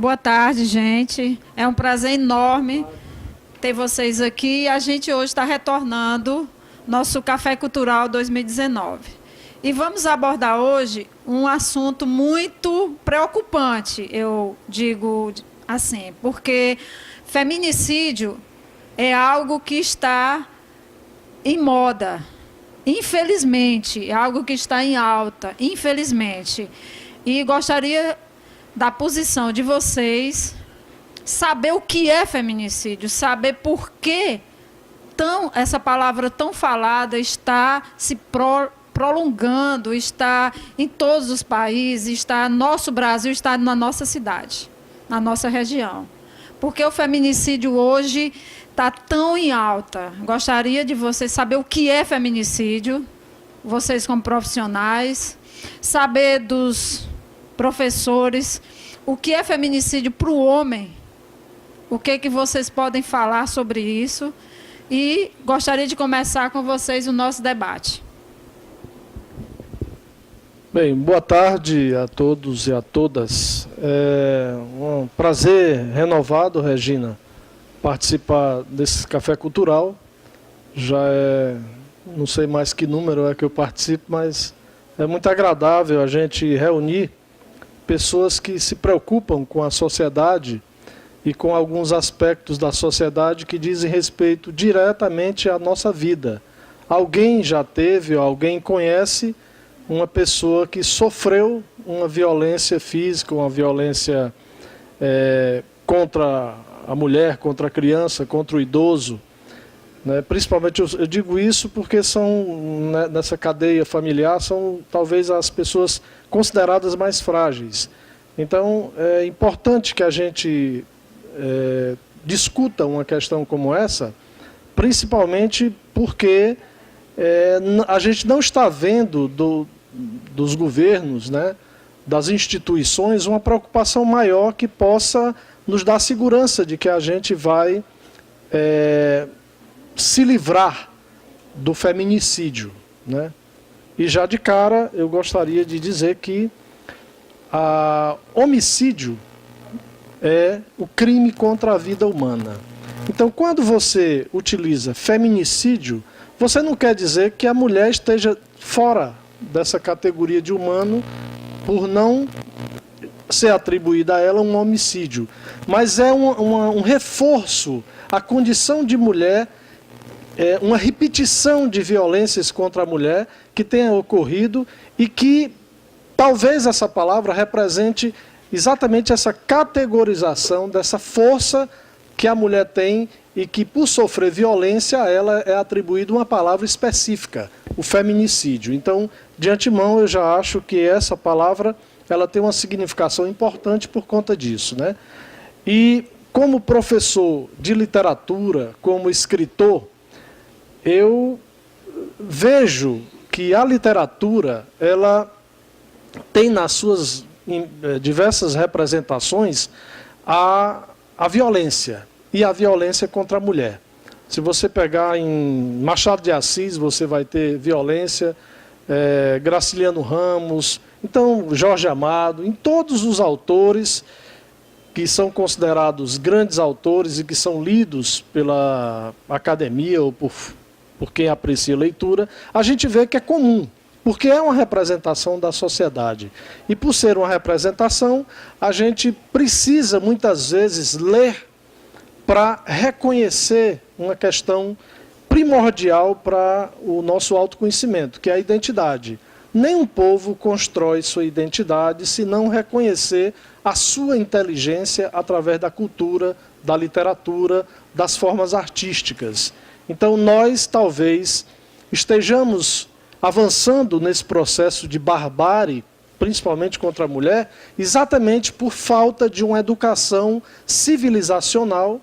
Boa tarde, gente. É um prazer enorme ter vocês aqui. A gente hoje está retornando nosso Café Cultural 2019. E vamos abordar hoje um assunto muito preocupante, eu digo assim, porque feminicídio é algo que está em moda, infelizmente, é algo que está em alta, infelizmente. E gostaria da posição de vocês, saber o que é feminicídio, saber por que essa palavra tão falada está se prolongando, está em todos os países, está no nosso Brasil, está na nossa cidade, na nossa região. Porque o feminicídio hoje está tão em alta. Gostaria de vocês saber o que é feminicídio, vocês como profissionais, saber dos professores o que é feminicídio para o homem, o que vocês podem falar sobre isso, e gostaria de começar com vocês o nosso debate. Bem, boa tarde a todos e a todas. É um prazer renovado, Regina, participar desse Café Cultural. Já não sei mais que número é que eu participo, mas é muito agradável a gente reunir pessoas que se preocupam com a sociedade e com alguns aspectos da sociedade que dizem respeito diretamente à nossa vida. Alguém já teve, alguém conhece uma pessoa que sofreu uma violência física, uma violência contra a mulher, contra a criança, contra o idoso. Né? Principalmente eu digo isso porque são, né, nessa cadeia familiar, são talvez as pessoas consideradas mais frágeis. Então, é importante que a gente discuta uma questão como essa, principalmente porque a gente não está vendo dos governos, né, das instituições, uma preocupação maior que possa nos dar segurança de que a gente vai se livrar do feminicídio, né? E já de cara eu gostaria de dizer que homicídio é o crime contra a vida humana. Então, quando você utiliza feminicídio, você não quer dizer que a mulher esteja fora dessa categoria de humano por não ser atribuída a ela um homicídio. Mas é um reforço à condição de mulher, uma repetição de violências contra a mulher que tenha ocorrido e que talvez essa palavra represente exatamente essa categorização dessa força que a mulher tem e que, por sofrer violência, a ela é atribuída uma palavra específica, o feminicídio. Então, de antemão, eu já acho que essa palavra ela tem uma significação importante por conta disso, né? E, como professor de literatura, como escritor, eu vejo que a literatura ela tem nas suas diversas representações a violência, e a violência contra a mulher. Se você pegar em Machado de Assis, você vai ter violência, Graciliano Ramos, então Jorge Amado, em todos os autores que são considerados grandes autores e que são lidos pela academia ou por quem aprecia a leitura, a gente vê que é comum, porque é uma representação da sociedade. E por ser uma representação, a gente precisa muitas vezes ler para reconhecer uma questão primordial para o nosso autoconhecimento, que é a identidade. Nenhum povo constrói sua identidade se não reconhecer a sua inteligência através da cultura, da literatura, das formas artísticas. Então nós talvez estejamos avançando nesse processo de barbárie, principalmente contra a mulher, exatamente por falta de uma educação civilizacional,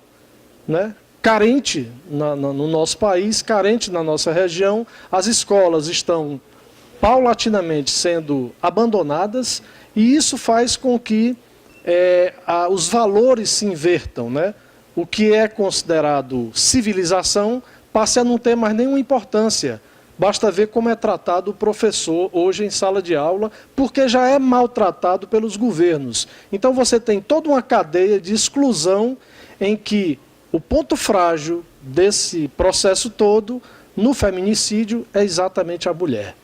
né, carente no nosso país, carente na nossa região. As escolas estão paulatinamente sendo abandonadas e isso faz com que os valores se invertam, né? O que é considerado civilização passe a não ter mais nenhuma importância, Basta ver como é tratado o professor hoje em sala de aula, porque já é maltratado pelos governos. Então você tem toda uma cadeia de exclusão em que o ponto frágil desse processo todo, no feminicídio, é exatamente a mulher.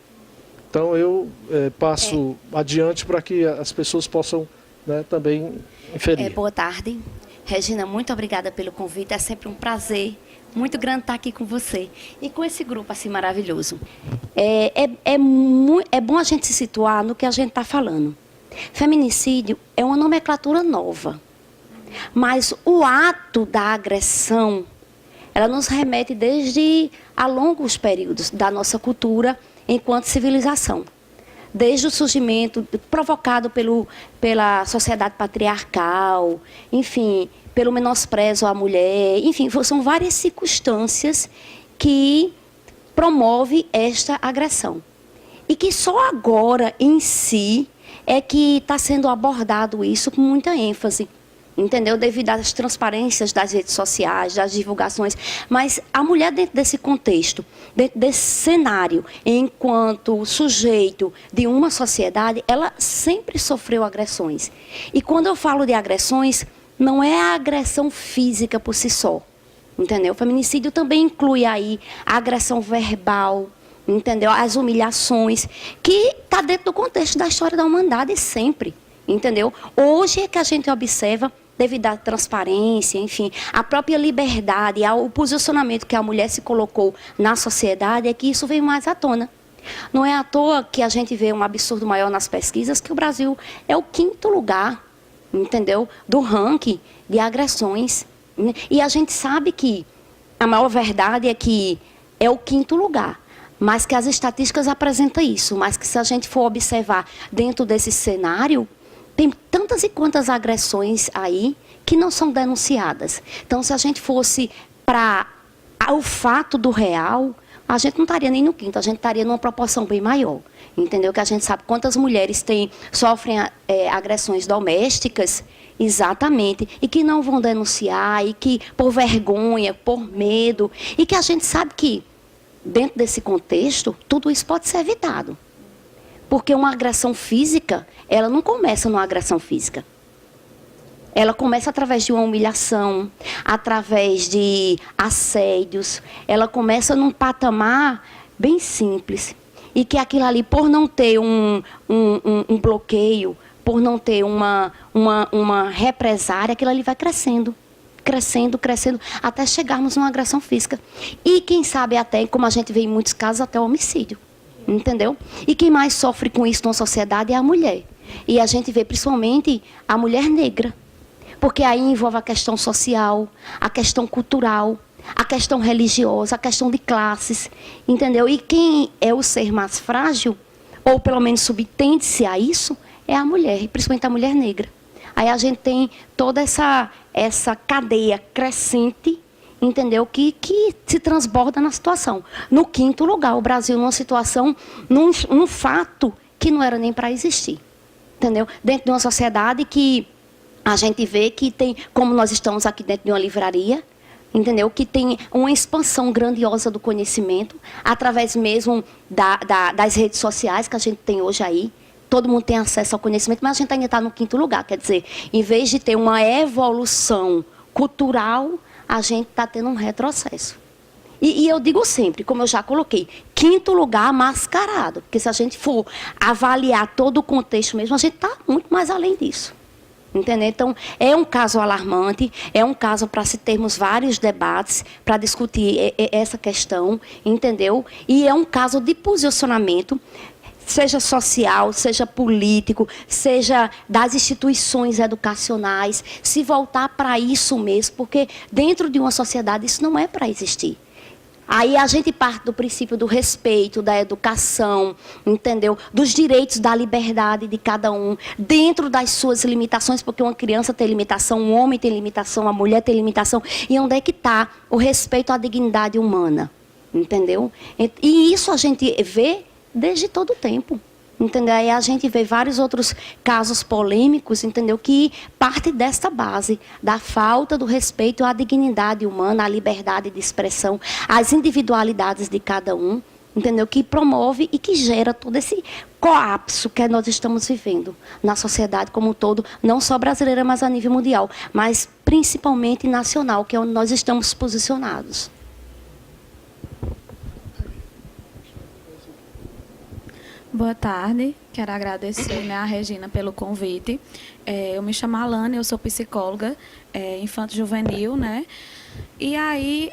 Então eu passo adiante para que as pessoas possam, né, também inferir. Boa tarde. Regina, muito obrigada pelo convite. É sempre um prazer muito grande estar aqui com você e com esse grupo assim maravilhoso. É bom a gente se situar no que a gente está falando. Feminicídio é uma nomenclatura nova, mas o ato da agressão, ela nos remete desde a longos períodos da nossa cultura enquanto civilização. Desde o surgimento provocado pela sociedade patriarcal, enfim, pelo menosprezo à mulher, enfim, são várias circunstâncias que promovem esta agressão. E que só agora, em si, é que está sendo abordado isso com muita ênfase, entendeu? Devido às transparências das redes sociais, das divulgações. Mas a mulher, dentro desse contexto, dentro desse cenário, enquanto sujeito de uma sociedade, ela sempre sofreu agressões. E quando eu falo de agressões, não é a agressão física por si só, entendeu? O feminicídio também inclui aí a agressão verbal, entendeu? As humilhações, que está dentro do contexto da história da humanidade sempre, entendeu? Hoje é que a gente observa, devido à transparência, enfim, a própria liberdade, o posicionamento que a mulher se colocou na sociedade, é que isso veio mais à tona. Não é à toa que a gente vê um absurdo maior nas pesquisas, que o Brasil é o 5º lugar, entendeu, do ranking de agressões. E a gente sabe que a maior verdade é que é o 5º lugar, mas que as estatísticas apresentam isso, mas que se a gente for observar dentro desse cenário, tem tantas e quantas agressões aí que não são denunciadas. Então, se a gente fosse para o fato do real, a gente não estaria nem no 5º, a gente estaria numa proporção bem maior. Entendeu? Que a gente sabe quantas mulheres sofrem agressões domésticas, exatamente, e que não vão denunciar, e que por vergonha, por medo, e que a gente sabe que, dentro desse contexto, tudo isso pode ser evitado. Porque uma agressão física, ela não começa numa agressão física. Ela começa através de uma humilhação, através de assédios, ela começa num patamar bem simples. E que aquilo ali, por não ter um bloqueio, por não ter uma represária, aquilo ali vai crescendo, até chegarmos numa agressão física. E quem sabe até, como a gente vê em muitos casos, até o homicídio. Entendeu? E quem mais sofre com isso na sociedade é a mulher. E a gente vê principalmente a mulher negra. Porque aí envolve a questão social, a questão cultural, a questão religiosa, a questão de classes, entendeu? E quem é o ser mais frágil, ou pelo menos subtende-se a isso, é a mulher, e principalmente a mulher negra. Aí a gente tem toda essa cadeia crescente, entendeu? Que se transborda na situação. No 5º lugar, o Brasil numa situação, num fato que não era nem para existir, entendeu? Dentro de uma sociedade que a gente vê que tem, como nós estamos aqui dentro de uma livraria, entendeu? Que tem uma expansão grandiosa do conhecimento, através mesmo das redes sociais que a gente tem hoje aí. Todo mundo tem acesso ao conhecimento, mas a gente ainda está no 5º lugar. Quer dizer, em vez de ter uma evolução cultural, a gente está tendo um retrocesso. E eu digo sempre, como eu já coloquei, 5º lugar mascarado. Porque se a gente for avaliar todo o contexto mesmo, a gente está muito mais além disso. Entendeu? Então, é um caso alarmante, é um caso para se termos vários debates para discutir essa questão, entendeu? E é um caso de posicionamento, seja social, seja político, seja das instituições educacionais, se voltar para isso mesmo, porque dentro de uma sociedade isso não é para existir. Aí a gente parte do princípio do respeito, da educação, entendeu? Dos direitos, da liberdade de cada um, dentro das suas limitações, porque uma criança tem limitação, um homem tem limitação, a mulher tem limitação. E onde é que está o respeito à dignidade humana, entendeu? E isso a gente vê desde todo o tempo. Entendeu? Aí a gente vê vários outros casos polêmicos, entendeu? Que parte desta base, da falta do respeito à dignidade humana, à liberdade de expressão, às individualidades de cada um, entendeu? Que promove e que gera todo esse colapso que nós estamos vivendo na sociedade como um todo, não só brasileira, mas a nível mundial, mas principalmente nacional, que é onde nós estamos posicionados. Boa tarde, quero agradecer, né, a Regina pelo convite. Eu me chamo Alane, eu sou psicóloga infanto-juvenil, né? E aí,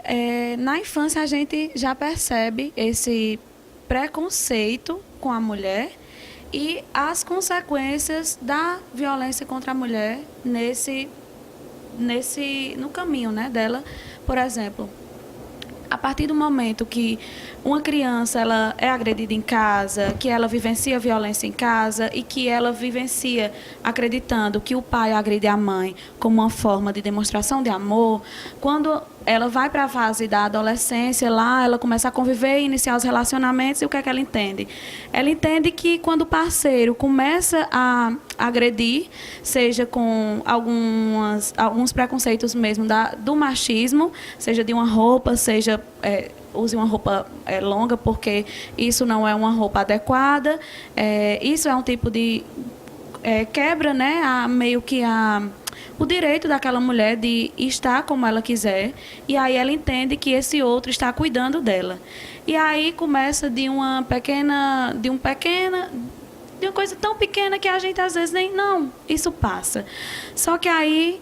na infância, a gente já percebe esse preconceito com a mulher e as consequências da violência contra a mulher no caminho, né, dela. Por exemplo, a partir do momento que uma criança ela é agredida em casa, que ela vivencia violência em casa e que ela vivencia acreditando que o pai agride a mãe como uma forma de demonstração de amor, quando ela vai para a fase da adolescência, lá ela começa a conviver e iniciar os relacionamentos, e o que é que ela entende? Ela entende que quando o parceiro começa a agredir, seja com alguns preconceitos mesmo do machismo, seja de uma roupa, seja use uma roupa longa, porque isso não é uma roupa adequada, isso é um tipo de quebra, né, meio que o direito daquela mulher de estar como ela quiser, e aí ela entende que esse outro está cuidando dela. E aí começa de uma coisa tão pequena que a gente às vezes não, isso passa. Só que aí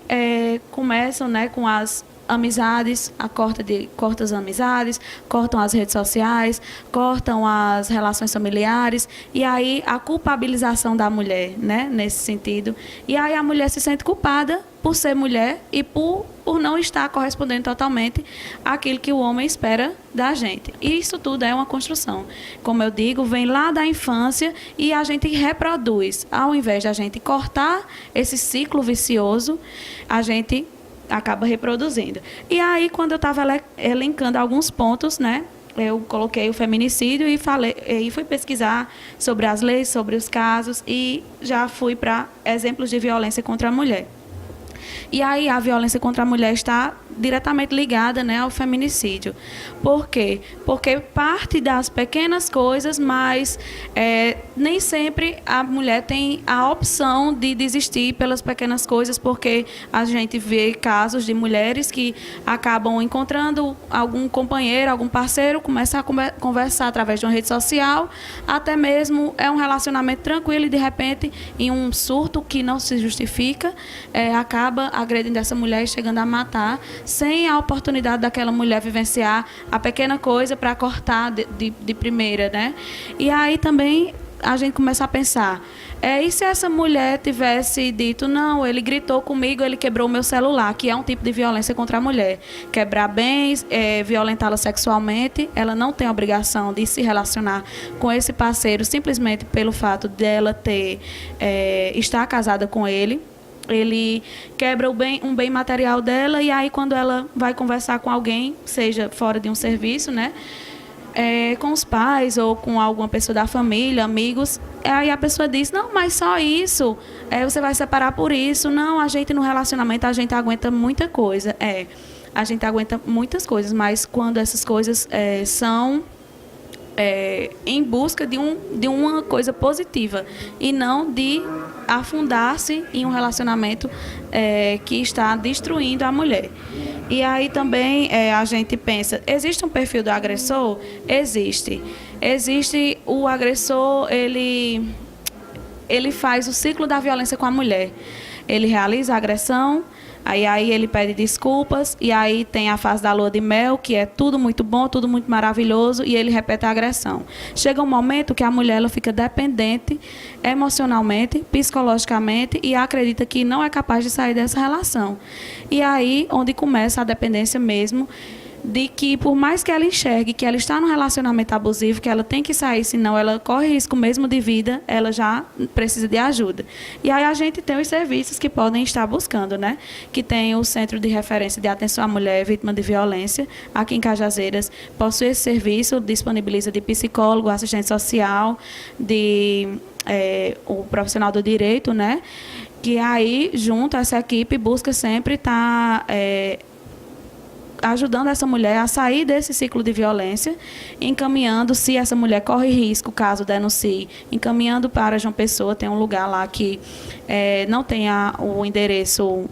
começam, né, com as amizades, corta as amizades, cortam as redes sociais, cortam as relações familiares, e aí a culpabilização da mulher, né, nesse sentido. E aí a mulher se sente culpada por ser mulher e por não estar correspondendo totalmente àquilo que o homem espera da gente. E isso tudo é uma construção. Como eu digo, vem lá da infância e a gente reproduz. Ao invés de a gente cortar esse ciclo vicioso, a gente acaba reproduzindo. E aí, quando eu estava elencando alguns pontos, né, eu coloquei o feminicídio e fui pesquisar sobre as leis, sobre os casos, e já fui para exemplos de violência contra a mulher. E aí a violência contra a mulher está diretamente ligada, né, ao feminicídio. Por quê? Porque parte das pequenas coisas, mas nem sempre a mulher tem a opção de desistir pelas pequenas coisas, porque a gente vê casos de mulheres que acabam encontrando algum companheiro, algum parceiro, começam a conversar através de uma rede social, até mesmo é um relacionamento tranquilo e, de repente, em um surto que não se justifica, acaba agredindo essa mulher e chegando a matar, sem a oportunidade daquela mulher vivenciar a pequena coisa para cortar de primeira, né? E aí também a gente começa a pensar, e se essa mulher tivesse dito, não, ele gritou comigo, ele quebrou o meu celular, que é um tipo de violência contra a mulher. Quebrar bens, violentá-la sexualmente, ela não tem a obrigação de se relacionar com esse parceiro simplesmente pelo fato dela estar casada com ele. Ele quebra um bem material dela, e aí quando ela vai conversar com alguém, seja fora de um serviço, né, com os pais ou com alguma pessoa da família, amigos, aí a pessoa diz, não, mas só isso, você vai separar por isso. Não, a gente no relacionamento, a gente aguenta muita coisa. A gente aguenta muitas coisas, mas quando essas coisas são em busca de uma coisa positiva e não de afundar-se em um relacionamento que está destruindo a mulher. E aí também a gente pensa, existe um perfil do agressor? Existe. Existe o agressor, ele faz o ciclo da violência com a mulher. Ele realiza a agressão, aí ele pede desculpas, e aí tem a fase da lua de mel, que é tudo muito bom, tudo muito maravilhoso, e ele repete a agressão. Chega um momento que a mulher ela fica dependente emocionalmente, psicologicamente, e acredita que não é capaz de sair dessa relação. E aí onde começa a dependência mesmo, de que por mais que ela enxergue que ela está num relacionamento abusivo, que ela tem que sair, senão ela corre risco mesmo de vida, ela já precisa de ajuda. E aí a gente tem os serviços que podem estar buscando, né? Que tem o Centro de Referência de Atenção à Mulher Vítima de Violência, aqui em Cajazeiras, possui esse serviço, disponibiliza de psicólogo, assistente social, o profissional do direito, né? Que aí, junto a essa equipe, busca sempre estar ajudando essa mulher a sair desse ciclo de violência, encaminhando, se essa mulher corre risco, caso denuncie, encaminhando para João Pessoa. Tem um lugar lá que não tem o endereço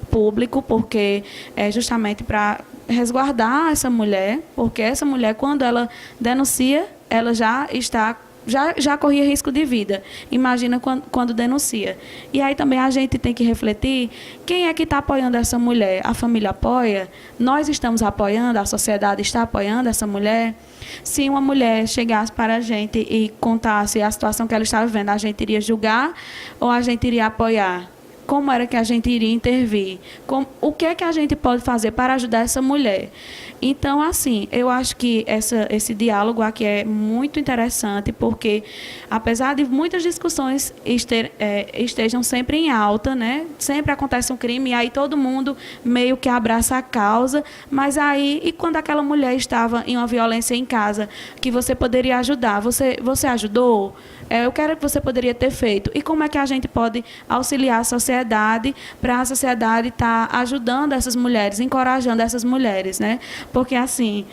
público, porque é justamente para resguardar essa mulher, porque essa mulher, quando ela denuncia, ela já corria risco de vida. Imagina quando denuncia. E aí também a gente tem que refletir quem é que está apoiando essa mulher. A família apoia? Nós estamos apoiando? A sociedade está apoiando essa mulher? Se uma mulher chegasse para a gente e contasse a situação que ela estava vivendo, a gente iria julgar ou a gente iria apoiar? Como era que a gente iria intervir? O que é que a gente pode fazer para ajudar essa mulher? Então, assim, eu acho que esse diálogo aqui é muito interessante, porque, apesar de muitas discussões estejam sempre em alta, né? Sempre acontece um crime e aí todo mundo meio que abraça a causa, mas aí, e quando aquela mulher estava em uma violência em casa, que você poderia ajudar, você ajudou? Eu quero que você poderia ter feito. E como é que a gente pode auxiliar a sociedade para a sociedade estar ajudando essas mulheres, encorajando essas mulheres, né? Porque, assim,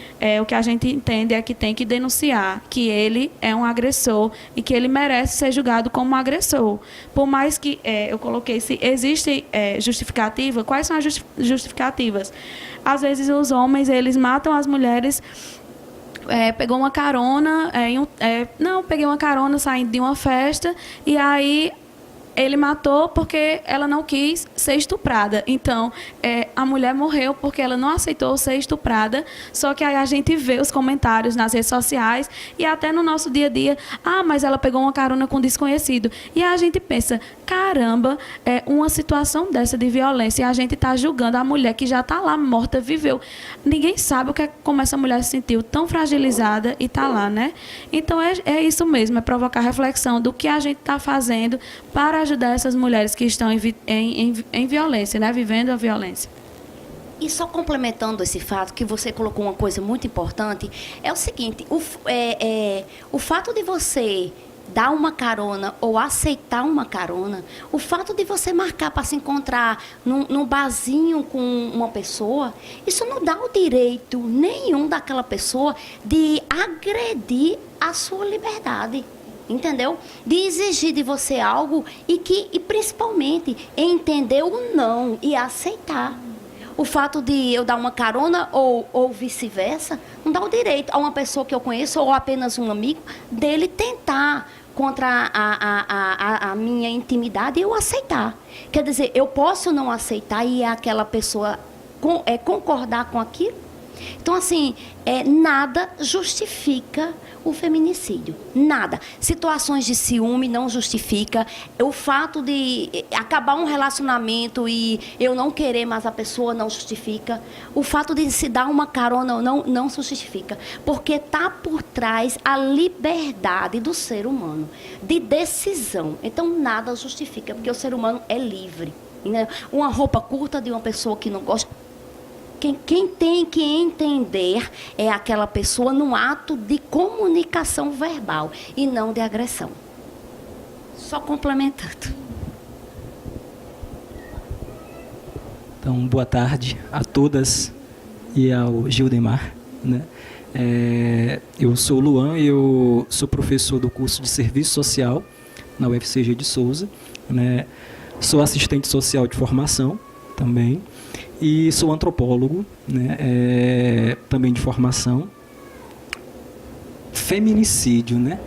o que a gente entende é que tem que denunciar que ele é um agressor e que ele merece ser julgado como um agressor. Por mais que eu coloquei, se existe justificativa, quais são as justificativas? Às vezes os homens, eles matam as mulheres... pegou uma carona, peguei uma carona saindo de uma festa e aí ele matou porque ela não quis ser estuprada. Então, a mulher morreu porque ela não aceitou ser estuprada, só que aí a gente vê os comentários nas redes sociais e até no nosso dia a dia, mas ela pegou uma carona com um desconhecido. E a gente pensa, caramba, uma situação dessa de violência e a gente está julgando a mulher que já está lá morta, viveu. Ninguém sabe como essa mulher se sentiu tão fragilizada e está lá, né? Então, é isso mesmo, é provocar reflexão do que a gente está fazendo para ajudar essas mulheres que estão em violência, né? Vivendo a violência. E só complementando esse fato, que você colocou uma coisa muito importante, é o seguinte, o fato de você dar uma carona ou aceitar uma carona, o fato de você marcar para se encontrar num barzinho com uma pessoa, isso não dá o direito nenhum daquela pessoa de agredir a sua liberdade. Entendeu? De exigir de você algo e principalmente entender o não e aceitar. O fato de eu dar uma carona ou vice-versa não dá o direito a uma pessoa que eu conheço ou apenas um amigo dele tentar contra a minha intimidade e eu aceitar. Quer dizer, eu posso não aceitar e aquela pessoa concordar com aquilo. Então, assim, nada justifica o feminicídio. Nada. Situações de ciúme não justifica. O fato de acabar um relacionamento e eu não querer mais a pessoa não justifica. O fato de se dar uma carona não justifica. Porque está por trás a liberdade do ser humano, de decisão. Então, nada justifica, porque o ser humano é livre. Né? Uma roupa curta de uma pessoa que não gosta... Quem tem que entender é aquela pessoa num ato de comunicação verbal e não de agressão. Só complementando. Então, boa tarde a todas e ao Gildemar, né? Eu sou o Luan, eu sou professor do curso de Serviço Social na UFCG de Souza, né? Sou assistente social de formação também. E sou antropólogo, né? Também de formação. Feminicídio, né?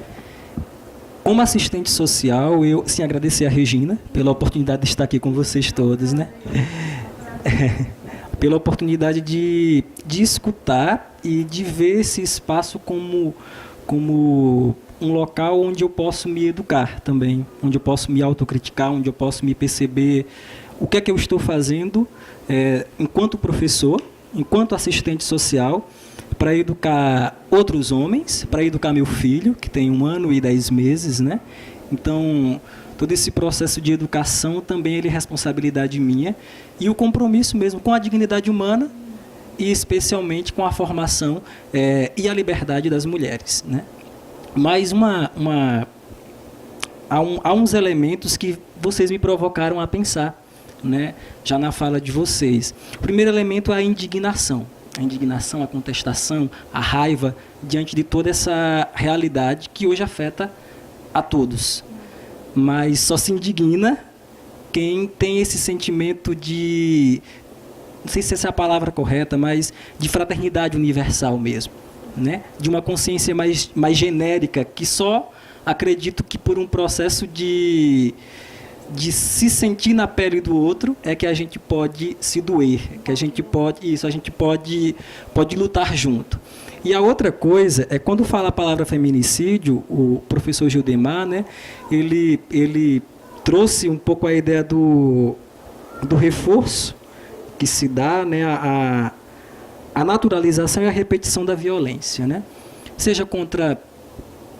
Como assistente social, eu sim agradecer a Regina pela oportunidade de estar aqui com vocês todos, né? Pela oportunidade de escutar e de ver esse espaço como um local onde eu posso me educar também, onde eu posso me autocriticar, onde eu posso me perceber o que é que eu estou fazendo enquanto professor, enquanto assistente social, para educar outros homens, para educar meu filho, que tem 1 ano e 10 meses, né? Então, todo esse processo de educação também ele é responsabilidade minha e o compromisso mesmo com a dignidade humana e especialmente com a formação e a liberdade das mulheres, né? Mas há uns elementos que vocês me provocaram a pensar, né? Já na fala de vocês. O primeiro elemento é a indignação. a indignação, a contestação, a raiva diante de toda essa realidade que hoje afeta a todos. Mas só se indigna quem tem esse sentimento de, não sei se essa é a palavra correta, mas de fraternidade universal mesmo, né? De uma consciência mais genérica, que só acredito que por um processo de se sentir na pele do outro é que a gente pode se doer, que a gente pode lutar junto. E a outra coisa é, quando fala a palavra feminicídio, o professor Gildemar, né, ele trouxe um pouco a ideia do reforço que se dá, né, a naturalização e a repetição da violência, né? Seja contra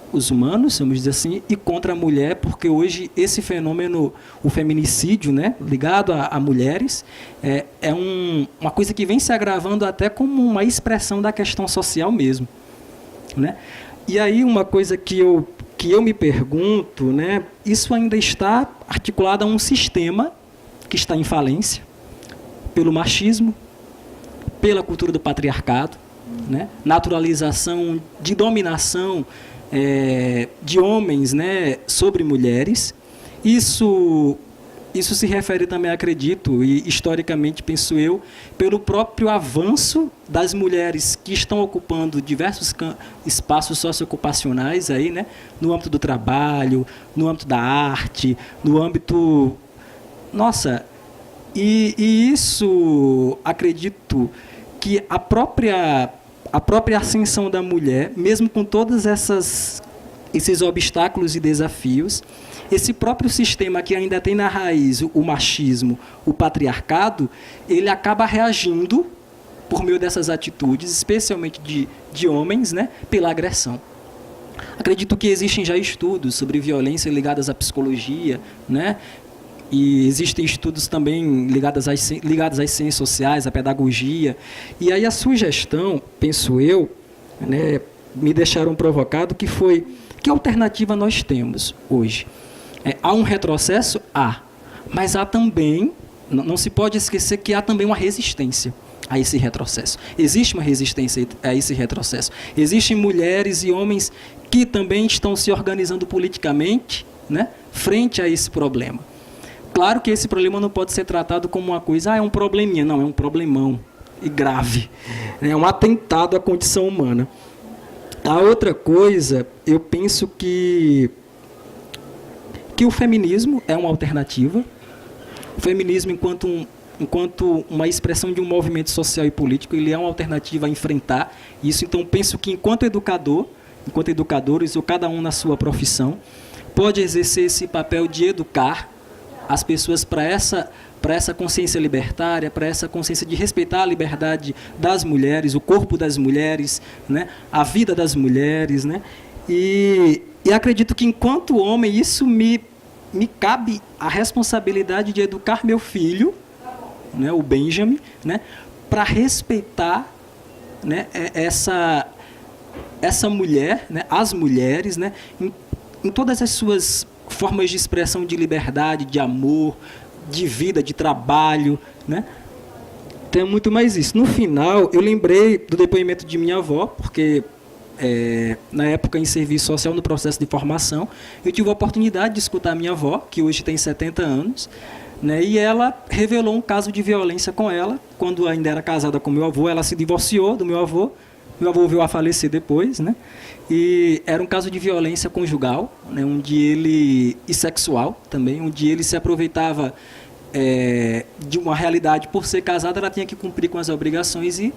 os humanos, vamos dizer assim, e contra a mulher, porque hoje esse fenômeno, o feminicídio, né, ligado a mulheres, é uma coisa que vem se agravando até como uma expressão da questão social mesmo, né? E aí uma coisa que eu me pergunto, né, isso ainda está articulado a um sistema que está em falência, pelo machismo, pela cultura do patriarcado, né, naturalização de dominação de homens, né, sobre mulheres. Isso se refere também, acredito, e historicamente penso eu, pelo próprio avanço das mulheres que estão ocupando diversos espaços socioocupacionais aí, né, no âmbito do trabalho, no âmbito da arte, no âmbito... Nossa, e isso, acredito que a própria ascensão da mulher, mesmo com todos esses obstáculos e desafios, esse próprio sistema que ainda tem na raiz o machismo, o patriarcado, ele acaba reagindo por meio dessas atitudes, especialmente de homens, né, pela agressão. Acredito que existem já estudos sobre violência ligadas à psicologia, né, e existem estudos também ligados às ciências sociais, à pedagogia. E aí a sugestão, penso eu, né, me deixaram provocado, que foi: que alternativa nós temos hoje? Há um retrocesso? Há. Mas há também, não se pode esquecer que há também uma resistência a esse retrocesso. Existe uma resistência a esse retrocesso. Existem mulheres e homens que também estão se organizando politicamente, né, frente a esse problema. Claro que esse problema não pode ser tratado como uma coisa, é um probleminha. Não, é um problemão e grave. É um atentado à condição humana. A outra coisa, eu penso que o feminismo é uma alternativa. O feminismo, enquanto uma expressão de um movimento social e político, ele é uma alternativa a enfrentar isso. Então, penso que enquanto educadores, ou cada um na sua profissão, pode exercer esse papel de educar as pessoas para essa consciência libertária, para essa consciência de respeitar a liberdade das mulheres, o corpo das mulheres, né, a vida das mulheres, né, e acredito que, enquanto homem, isso me cabe a responsabilidade de educar meu filho, né, o Benjamin, né, para respeitar, né, essa mulher, né, as mulheres, né, em todas as suas formas de expressão de liberdade, de amor, de vida, de trabalho, né? Tem muito mais isso. No final, eu lembrei do depoimento de minha avó, porque na época em serviço social, no processo de formação, eu tive a oportunidade de escutar a minha avó, que hoje tem 70 anos, né? E ela revelou um caso de violência com ela, quando ainda era casada com meu avô. Ela se divorciou do meu avô veio a falecer depois, né? E era um caso de violência conjugal, né, e sexual também, onde ele se aproveitava de uma realidade. Por ser casado, ela tinha que cumprir com as obrigações e,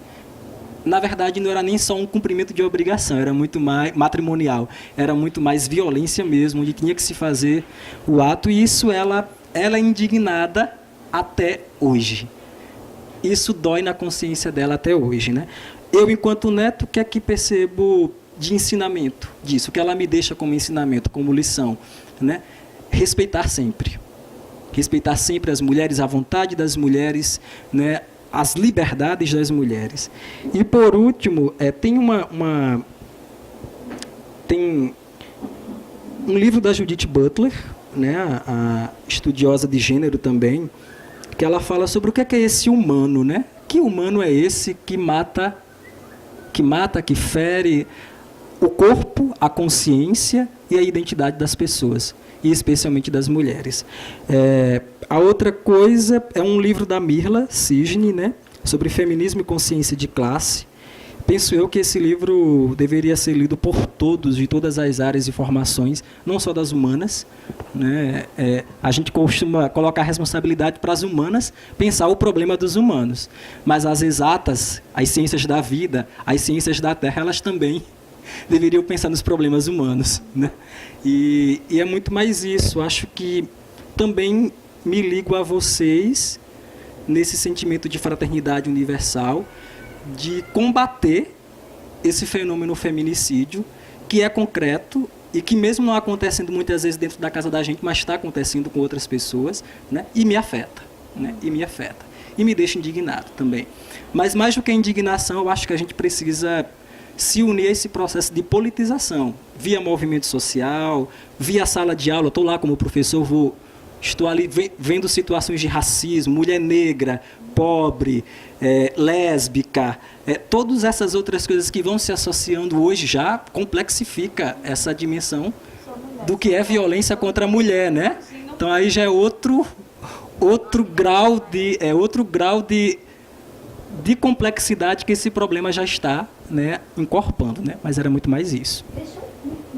na verdade, não era nem só um cumprimento de obrigação, era muito mais matrimonial, era muito mais violência mesmo, onde tinha que se fazer o ato, e isso ela é indignada até hoje. Isso dói na consciência dela até hoje, né? Eu, enquanto neto, o que é que percebo de ensinamento disso? O que ela me deixa como ensinamento, como lição, né? Respeitar sempre. Respeitar sempre as mulheres, a vontade das mulheres, né? As liberdades das mulheres. E, por último, tem tem um livro da Judith Butler, né? A estudiosa de gênero também, que ela fala sobre o que é esse humano, né? que humano é esse que mata, que fere o corpo, a consciência e a identidade das pessoas, e especialmente das mulheres. A outra coisa é um livro da Mirla Cisne, né, sobre feminismo e consciência de classe. Penso eu que esse livro deveria ser lido por todos, de todas as áreas e formações, não só das humanas, né? A gente costuma colocar a responsabilidade para as humanas, pensar o problema dos humanos. Mas as exatas, as ciências da vida, as ciências da terra, elas também deveriam pensar nos problemas humanos, né? E é muito mais isso. Acho que também me ligo a vocês nesse sentimento de fraternidade universal, de combater esse fenômeno feminicídio, que é concreto e que mesmo não acontecendo muitas vezes dentro da casa da gente, mas está acontecendo com outras pessoas, né? E me afeta, né? E me afeta. E me deixa indignado também. Mas mais do que a indignação, eu acho que a gente precisa se unir a esse processo de politização, via movimento social, via sala de aula. Estou lá como professor, estou ali vendo situações de racismo, mulher negra, pobre, lésbica, todas essas outras coisas que vão se associando hoje já complexifica essa dimensão do que é violência contra a mulher, né? Então aí já é outro grau de complexidade que esse problema já está, né, encorpando, né? Mas era muito mais isso. Deixa eu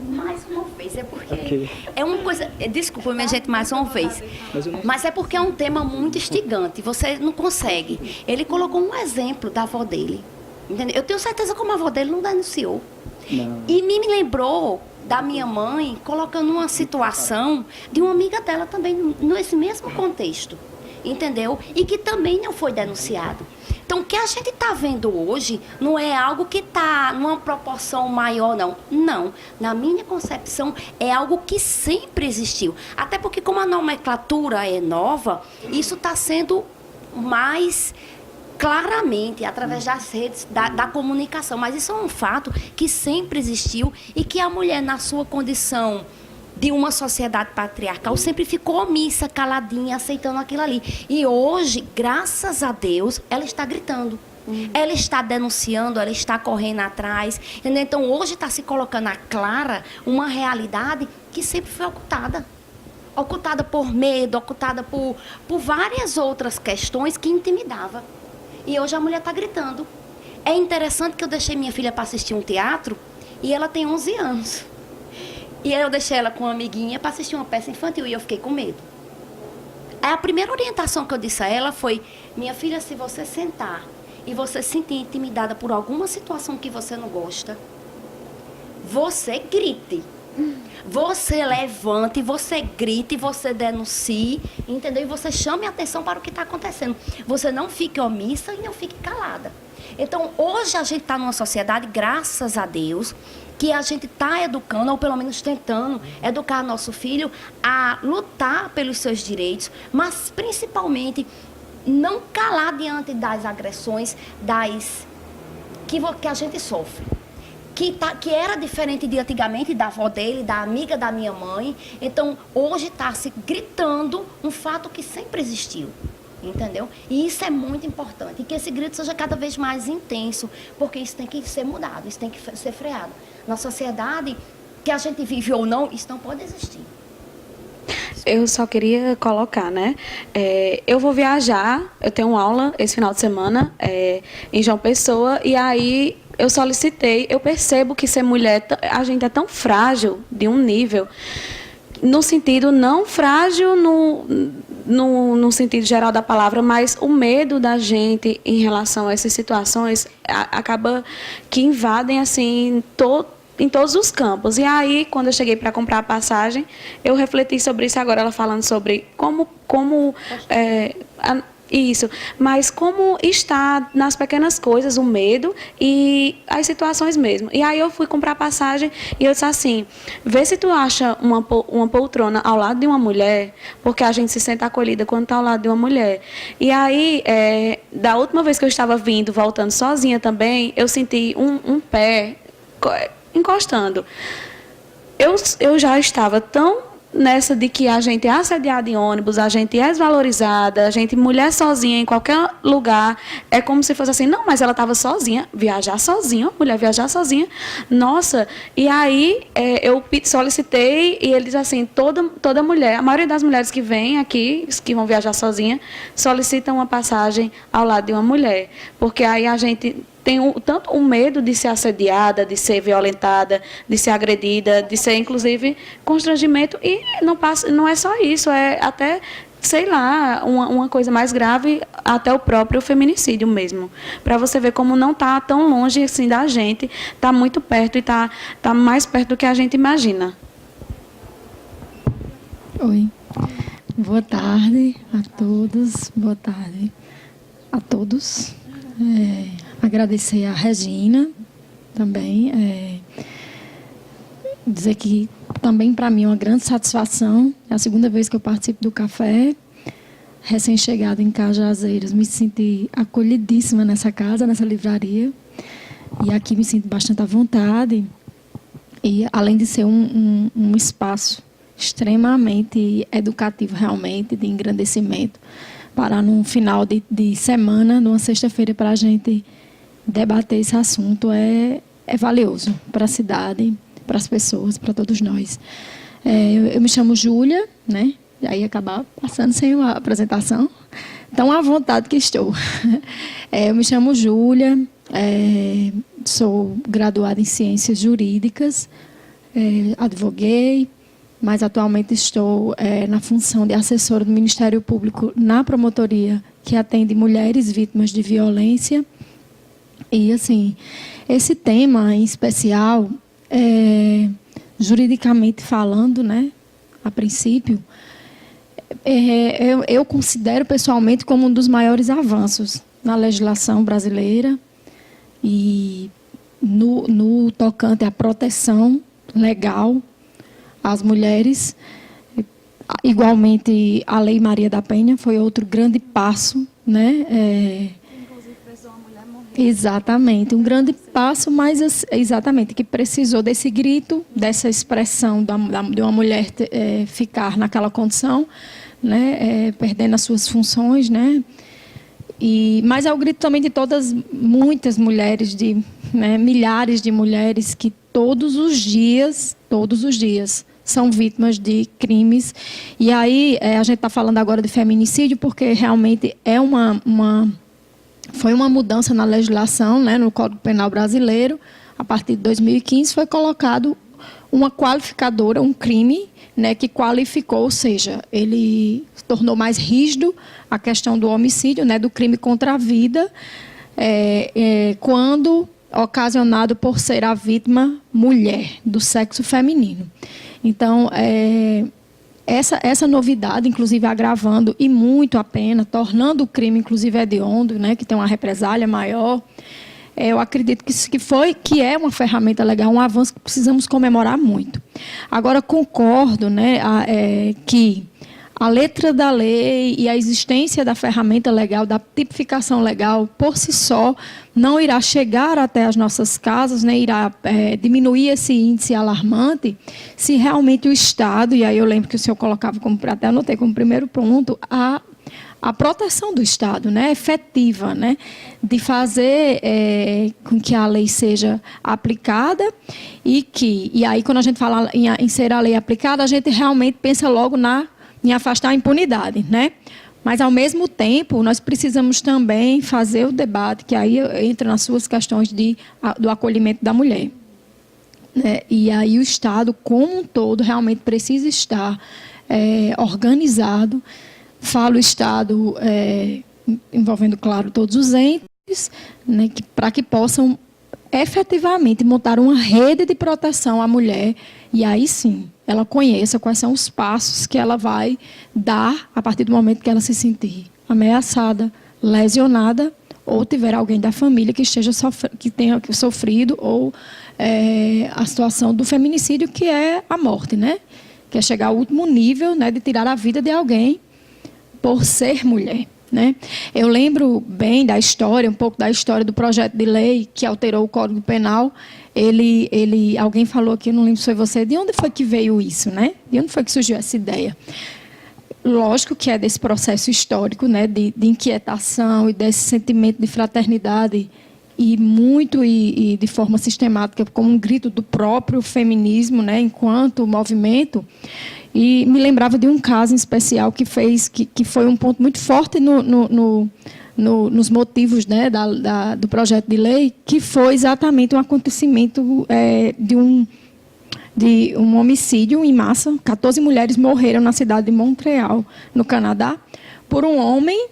mais uma vez, é porque é uma coisa, desculpa minha gente, mais uma vez, mas é porque é um tema muito instigante, você não consegue. Ele colocou um exemplo da avó dele, entendeu? Eu tenho certeza que a avó dele não denunciou. Não. E me lembrou da minha mãe colocando uma situação de uma amiga dela também nesse mesmo contexto, entendeu? E que também não foi denunciado. Então, o que a gente está vendo hoje não é algo que está numa proporção maior, não. Não. Na minha concepção, é algo que sempre existiu. Até porque, como a nomenclatura é nova, isso está sendo mais claramente através das redes da comunicação. Mas isso é um fato que sempre existiu e que a mulher, na sua condição de uma sociedade patriarcal, sempre ficou omissa, caladinha, aceitando aquilo ali. E hoje, graças a Deus, ela está gritando. Ela está denunciando, ela está correndo atrás. Entendeu? Então, hoje está se colocando à clara uma realidade que sempre foi ocultada. Ocultada por medo, ocultada por várias outras questões que intimidavam. E hoje a mulher está gritando. É interessante que eu deixei minha filha para assistir um teatro e ela tem 11 anos. E aí eu deixei ela com uma amiguinha para assistir uma peça infantil e eu fiquei com medo. Aí a primeira orientação que eu disse a ela foi: minha filha, se você sentar e você se sentir intimidada por alguma situação que você não gosta, você grite. Você levante, você grite, você denuncie, entendeu? E você chame a atenção para o que está acontecendo. Você não fique omissa e não fique calada. Então, hoje a gente está numa sociedade, graças a Deus, que a gente está educando, ou pelo menos tentando educar nosso filho a lutar pelos seus direitos, mas principalmente não calar diante das agressões que a gente sofre. Que era diferente de antigamente, da avó dele, da amiga da minha mãe. Então, hoje está se gritando um fato que sempre existiu. Entendeu? E isso é muito importante. E que esse grito seja cada vez mais intenso, porque isso tem que ser mudado, isso tem que ser freado. Na sociedade que a gente vive ou não, isso não pode existir. Eu só queria colocar, né? Eu vou viajar, eu tenho aula esse final de semana em João Pessoa, e aí eu solicitei, eu percebo que ser mulher, a gente é tão frágil de um nível, no sentido não frágil no sentido geral da palavra, mas o medo da gente em relação a essas situações acaba que invadem assim em todos os campos. E aí, quando eu cheguei para comprar a passagem, eu refleti sobre isso agora, ela falando sobre isso, mas como está nas pequenas coisas o medo e as situações mesmo. E aí eu fui comprar passagem e eu disse assim: vê se tu acha uma poltrona ao lado de uma mulher, porque a gente se sente acolhida quando está ao lado de uma mulher. E aí, da última vez que eu estava voltando sozinha também, eu senti um pé encostando. Eu já estava tão nessa de que a gente é assediada em ônibus, a gente é desvalorizada, a gente mulher sozinha em qualquer lugar, é como se fosse assim, não, mas ela estava sozinha, viajar sozinha, mulher viajar sozinha, nossa, e aí eu solicitei e ele diz assim, toda mulher, a maioria das mulheres que vêm aqui, que vão viajar sozinha, solicitam uma passagem ao lado de uma mulher, porque aí a gente tem tanto o medo de ser assediada, de ser violentada, de ser agredida, de ser, inclusive, constrangimento. E não é só isso, é até, sei lá, uma coisa mais grave, até o próprio feminicídio mesmo. Para você ver como não está tão longe assim da gente, está muito perto e está mais perto do que a gente imagina. Oi. Boa tarde a todos. Boa tarde a todos. Agradecer a Regina também. Dizer que também para mim é uma grande satisfação. É a segunda vez que eu participo do café. Recém-chegado em Cajazeiras, me senti acolhidíssima nessa casa, nessa livraria. E aqui me sinto bastante à vontade. E além de ser um espaço extremamente educativo, realmente, de engrandecimento, para num final de semana, numa sexta-feira, para a gente debater esse assunto é valioso para a cidade, para as pessoas, para todos nós. Eu me chamo Júlia, né? E aí acabar passando sem uma apresentação, tão à vontade que estou. Eu me chamo Júlia, sou graduada em Ciências Jurídicas, advoguei, mas atualmente estou na função de assessora do Ministério Público na promotoria que atende mulheres vítimas de violência. E, assim, esse tema em especial, juridicamente falando, né, a princípio, eu considero pessoalmente como um dos maiores avanços na legislação brasileira e no tocante à proteção legal às mulheres. Igualmente, a Lei Maria da Penha foi outro grande passo, né? Exatamente, um grande passo, mas exatamente, que precisou desse grito, dessa expressão de uma mulher ficar naquela condição, né, perdendo as suas funções, né? Mas é o grito também de muitas mulheres, né, milhares de mulheres que todos os dias, são vítimas de crimes. E aí a gente está falando agora de feminicídio porque realmente foi uma mudança na legislação, né, no Código Penal brasileiro. A partir de 2015 foi colocado uma qualificadora, um crime, né, que qualificou, ou seja, ele tornou mais rígido a questão do homicídio, né, do crime contra a vida, quando ocasionado por ser a vítima mulher, do sexo feminino. Então, essa novidade, inclusive agravando e muito a pena, tornando o crime, inclusive, hediondo, né, que tem uma represália maior, eu acredito que é uma ferramenta legal, um avanço que precisamos comemorar muito. Agora, concordo, né, que a letra da lei e a existência da ferramenta legal, da tipificação legal, por si só, não irá chegar até as nossas casas, né, irá diminuir esse índice alarmante, se realmente o Estado, e aí eu lembro que o senhor colocava, até anotei como primeiro ponto, a proteção do Estado, né, efetiva, né, de fazer com que a lei seja aplicada e aí quando a gente fala em ser a lei aplicada, a gente realmente pensa logo em afastar a impunidade, né? Mas, ao mesmo tempo, nós precisamos também fazer o debate, que aí entra nas suas questões do acolhimento da mulher. Né? E aí o Estado, como um todo, realmente precisa estar organizado. Falo Estado envolvendo, claro, todos os entes, né, para que possam efetivamente montar uma rede de proteção à mulher e aí sim ela conheça quais são os passos que ela vai dar a partir do momento que ela se sentir ameaçada, lesionada ou tiver alguém da família que tenha sofrido ou a situação do feminicídio, que é a morte, né? Que é chegar ao último nível, né, de tirar a vida de alguém por ser mulher. né? Eu lembro bem da história, um pouco da história do projeto de lei que alterou o Código Penal. Alguém falou aqui, eu não lembro se foi você, de onde foi que veio isso, né? De onde foi que surgiu essa ideia? Lógico que é desse processo histórico, né, de inquietação e desse sentimento de fraternidade e de forma sistemática, como um grito do próprio feminismo, né, enquanto movimento. E me lembrava de um caso em especial que foi um ponto muito forte nos motivos, né, do projeto de lei, que foi exatamente um acontecimento de um homicídio em massa. 14 mulheres morreram na cidade de Montreal, no Canadá, por um homem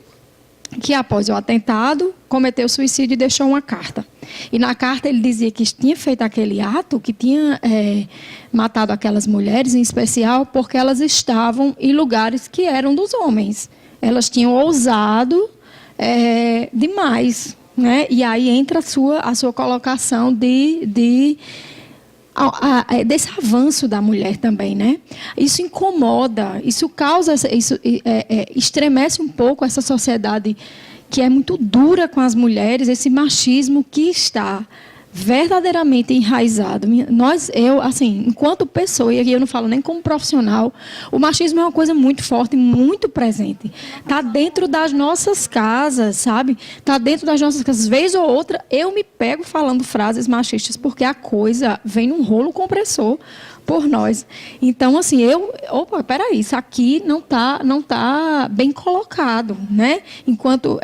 que, após o atentado, cometeu suicídio e deixou uma carta. E na carta ele dizia que tinha feito aquele ato, que tinha matado aquelas mulheres, em especial porque elas estavam em lugares que eram dos homens. Elas tinham ousado demais, né? E aí entra a sua colocação desse avanço da mulher também, né? Isso incomoda, isso causa, estremece um pouco essa sociedade que é muito dura com as mulheres, esse machismo que está verdadeiramente enraizado. Eu, assim, enquanto pessoa, e aqui eu não falo nem como profissional, o machismo é uma coisa muito forte, muito presente. Está dentro das nossas casas, sabe? Está dentro das nossas casas. Vez ou outra, eu me pego falando frases machistas, porque a coisa vem num rolo compressor por nós. Então, assim, peraí, isso aqui não tá bem colocado, né? Enquanto...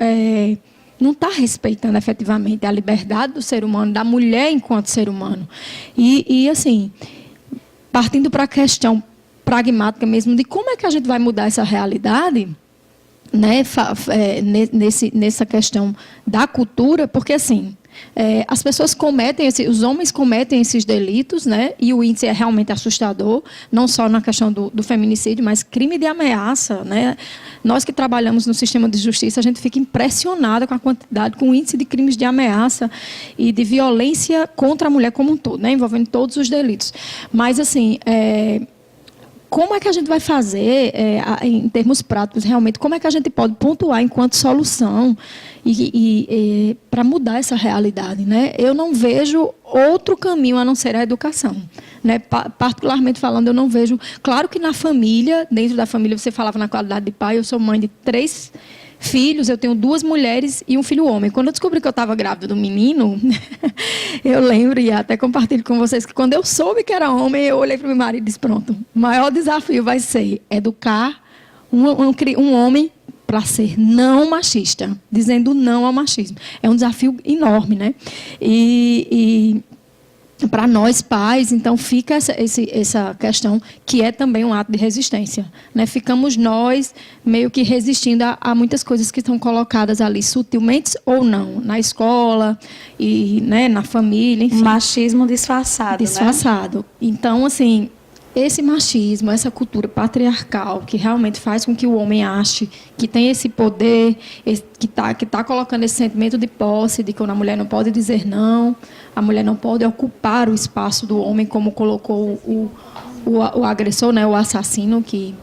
não está respeitando efetivamente a liberdade do ser humano, da mulher enquanto ser humano. E assim, partindo para a questão pragmática mesmo, de como é que a gente vai mudar essa realidade, né, nessa questão da cultura, porque assim, as pessoas os homens cometem esses delitos, né, e o índice é realmente assustador, não só na questão do feminicídio, mas crime de ameaça, né? Nós que trabalhamos no sistema de justiça, a gente fica impressionada com a quantidade, com o índice de crimes de ameaça e de violência contra a mulher como um todo, né, envolvendo todos os delitos. Mas, assim, como é que a gente vai fazer, em termos práticos, realmente, como é que a gente pode pontuar enquanto solução para mudar essa realidade, né? Eu não vejo outro caminho a não ser a educação, né? Particularmente falando, eu não vejo... Claro que na família, dentro da família, você falava na qualidade de pai, eu sou mãe de 3 filhos, eu tenho 2 mulheres e um filho homem. Quando eu descobri que eu estava grávida do menino, eu lembro e até compartilho com vocês que quando eu soube que era homem, eu olhei para o meu marido e disse, pronto, o maior desafio vai ser educar um homem para ser não machista, dizendo não ao machismo. É um desafio enorme, né? E para nós pais, então fica essa questão que é também um ato de resistência, né? Ficamos nós meio que resistindo a muitas coisas que estão colocadas ali, sutilmente ou não, na escola e, né, na família, enfim. Machismo disfarçado, Disfarçado. Né? Então, assim, esse machismo, essa cultura patriarcal que realmente faz com que o homem ache que tem esse poder, que tá colocando esse sentimento de posse, de que a mulher não pode dizer não, a mulher não pode ocupar o espaço do homem, como colocou o agressor, né, o assassino, que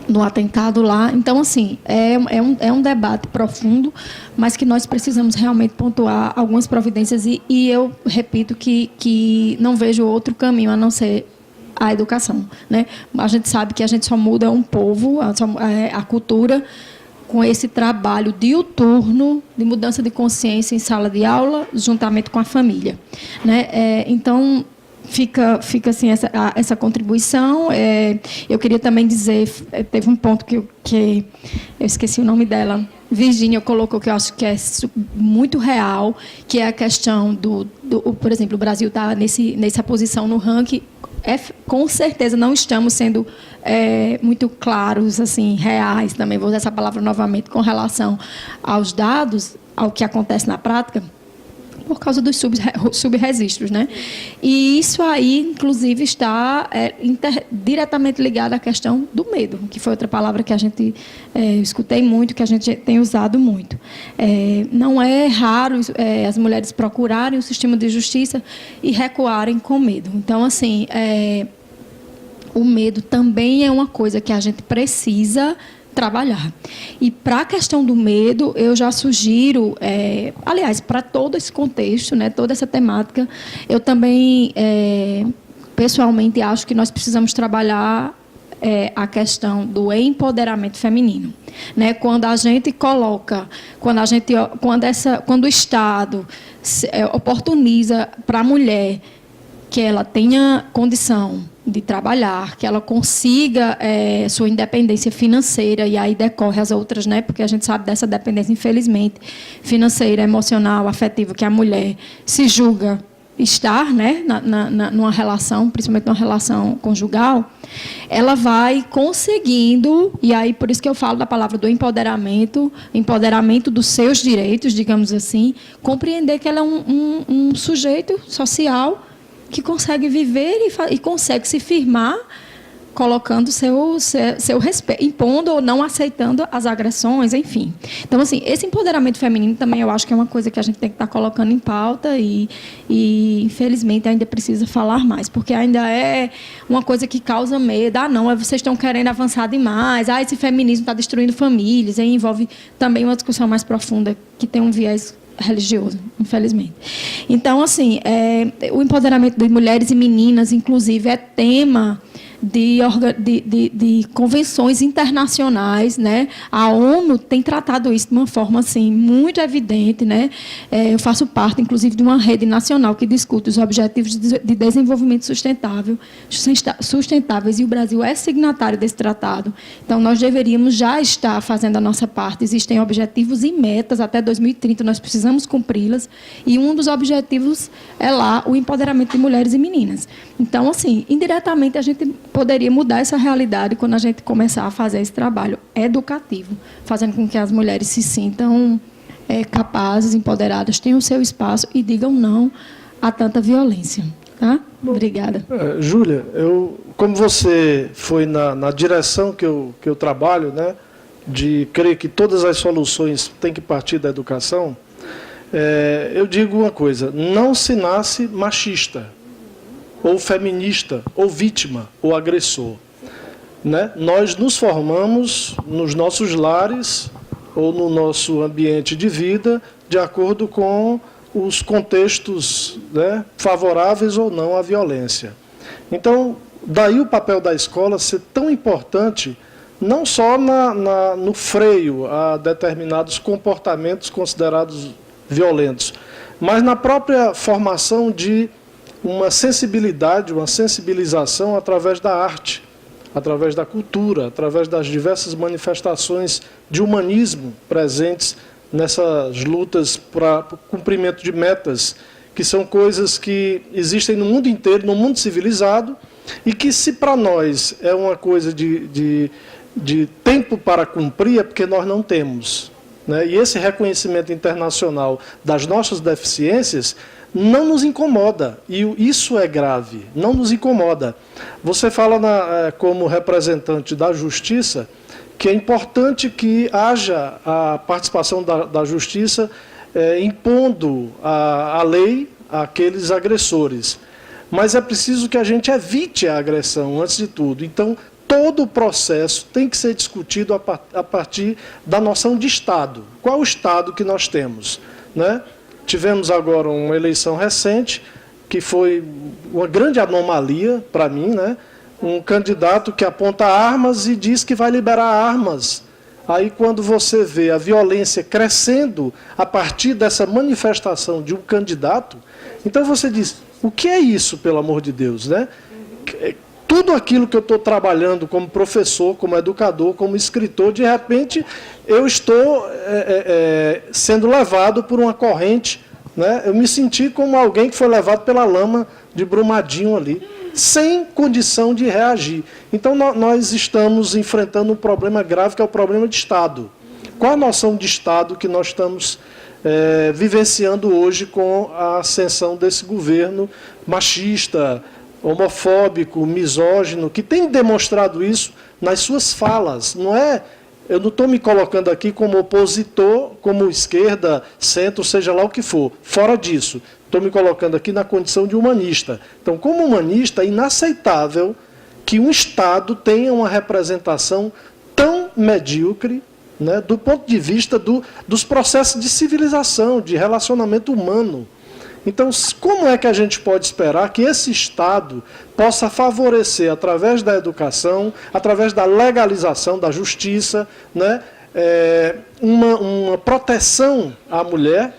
no atentado lá. Então, assim, é um debate profundo, mas que nós precisamos realmente pontuar algumas providências e eu repito que não vejo outro caminho a não ser a educação, né? A gente sabe que a gente só muda um povo, a cultura, com esse trabalho diuturno de mudança de consciência em sala de aula, juntamente com a família, né? Então, fica assim, essa contribuição. Eu queria também dizer, teve um ponto que eu esqueci o nome dela, Virgínia colocou, que eu acho que é muito real, que é a questão por exemplo, o Brasil está nessa posição no ranking. Com certeza não estamos sendo muito claros, assim, reais, também vou usar essa palavra novamente, com relação aos dados, ao que acontece na prática, por causa dos subregistros, né? E isso aí, inclusive, está diretamente ligado à questão do medo, que foi outra palavra que a gente escutei muito, que a gente tem usado muito. Não é raro as mulheres procurarem o sistema de justiça e recuarem com medo. Então, assim, o medo também é uma coisa que a gente precisa trabalhar. E para a questão do medo, eu já sugiro, aliás, para todo esse contexto, né, toda essa temática, eu também, pessoalmente, acho que nós precisamos trabalhar a questão do empoderamento feminino, né? Quando a gente coloca, quando o Estado oportuniza para a mulher que ela tenha condição de trabalhar, que ela consiga sua independência financeira, e aí decorre as outras, né? Porque a gente sabe dessa dependência, infelizmente, financeira, emocional, afetiva, que a mulher se julga estar, né, numa relação, principalmente numa relação conjugal, ela vai conseguindo, e aí por isso que eu falo da palavra do empoderamento dos seus direitos, digamos assim, compreender que ela é um sujeito social que consegue viver e consegue se firmar colocando seu respeito, impondo ou não aceitando as agressões, enfim. Então, assim, esse empoderamento feminino também eu acho que é uma coisa que a gente tem que estar colocando em pauta e infelizmente, ainda precisa falar mais, porque ainda é uma coisa que causa medo. Não, vocês estão querendo avançar demais, esse feminismo está destruindo famílias, aí envolve também uma discussão mais profunda que tem um viés religioso, infelizmente. Então, assim, o empoderamento de mulheres e meninas, inclusive, é tema de convenções internacionais, né? A ONU tem tratado isso de uma forma assim muito evidente, né? Eu faço parte, inclusive, de uma rede nacional que discute os objetivos de desenvolvimento sustentáveis, e o Brasil é signatário desse tratado. Então, nós deveríamos já estar fazendo a nossa parte. Existem objetivos e metas até 2030, nós precisamos cumpri-las, e um dos objetivos é lá o empoderamento de mulheres e meninas. Então, assim, indiretamente a gente poderia mudar essa realidade quando a gente começar a fazer esse trabalho educativo, fazendo com que as mulheres se sintam capazes, empoderadas, tenham o seu espaço e digam não a tanta violência. Tá? Obrigada. Júlia, como você foi na direção que eu trabalho, né, de crer que todas as soluções têm que partir da educação, eu digo uma coisa: não se nasce machista, ou feminista, ou vítima, ou agressor, né? Nós nos formamos nos nossos lares ou no nosso ambiente de vida de acordo com os contextos, né, favoráveis ou não à violência. Então, daí o papel da escola ser tão importante, não só no freio a determinados comportamentos considerados violentos, mas na própria formação de uma sensibilidade, uma sensibilização através da arte, através da cultura, através das diversas manifestações de humanismo presentes nessas lutas para o cumprimento de metas, que são coisas que existem no mundo inteiro, no mundo civilizado, e que, se para nós é uma coisa de tempo para cumprir, é porque nós não temos, né? E esse reconhecimento internacional das nossas deficiências não nos incomoda, e isso é grave, não nos incomoda. Você fala como representante da justiça que é importante que haja a participação da justiça impondo a lei àqueles agressores. Mas é preciso que a gente evite a agressão, antes de tudo. Então, todo o processo tem que ser discutido a partir da noção de Estado. Qual o Estado que nós temos, né? Tivemos agora uma eleição recente, que foi uma grande anomalia para mim, né? Um candidato que aponta armas e diz que vai liberar armas. Aí, quando você vê a violência crescendo a partir dessa manifestação de um candidato, então você diz: o que é isso, pelo amor de Deus, né? Tudo aquilo que eu estou trabalhando como professor, como educador, como escritor, de repente eu estou sendo levado por uma corrente, né? Eu me senti como alguém que foi levado pela lama de Brumadinho ali, sem condição de reagir. Então nós estamos enfrentando um problema grave, que é o problema de Estado. Qual a noção de Estado que nós estamos vivenciando hoje com a ascensão desse governo machista, homofóbico, misógino, que tem demonstrado isso nas suas falas? Eu não estou me colocando aqui como opositor, como esquerda, centro, seja lá o que for. Fora disso, estou me colocando aqui na condição de humanista. Então, como humanista, é inaceitável que um Estado tenha uma representação tão medíocre, né, do ponto de vista dos processos de civilização, de relacionamento humano. Então, como é que a gente pode esperar que esse Estado possa favorecer, através da educação, através da legalização, da justiça, né, uma proteção à mulher,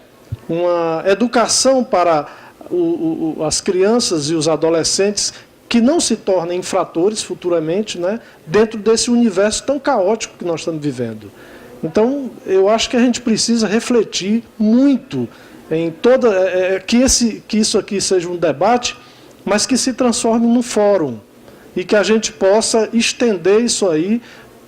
uma educação para as crianças e os adolescentes que não se tornem infratores futuramente, né, dentro desse universo tão caótico que nós estamos vivendo. Então, eu acho que a gente precisa refletir muito em que isso aqui seja um debate, mas que se transforme num fórum e que a gente possa estender isso aí,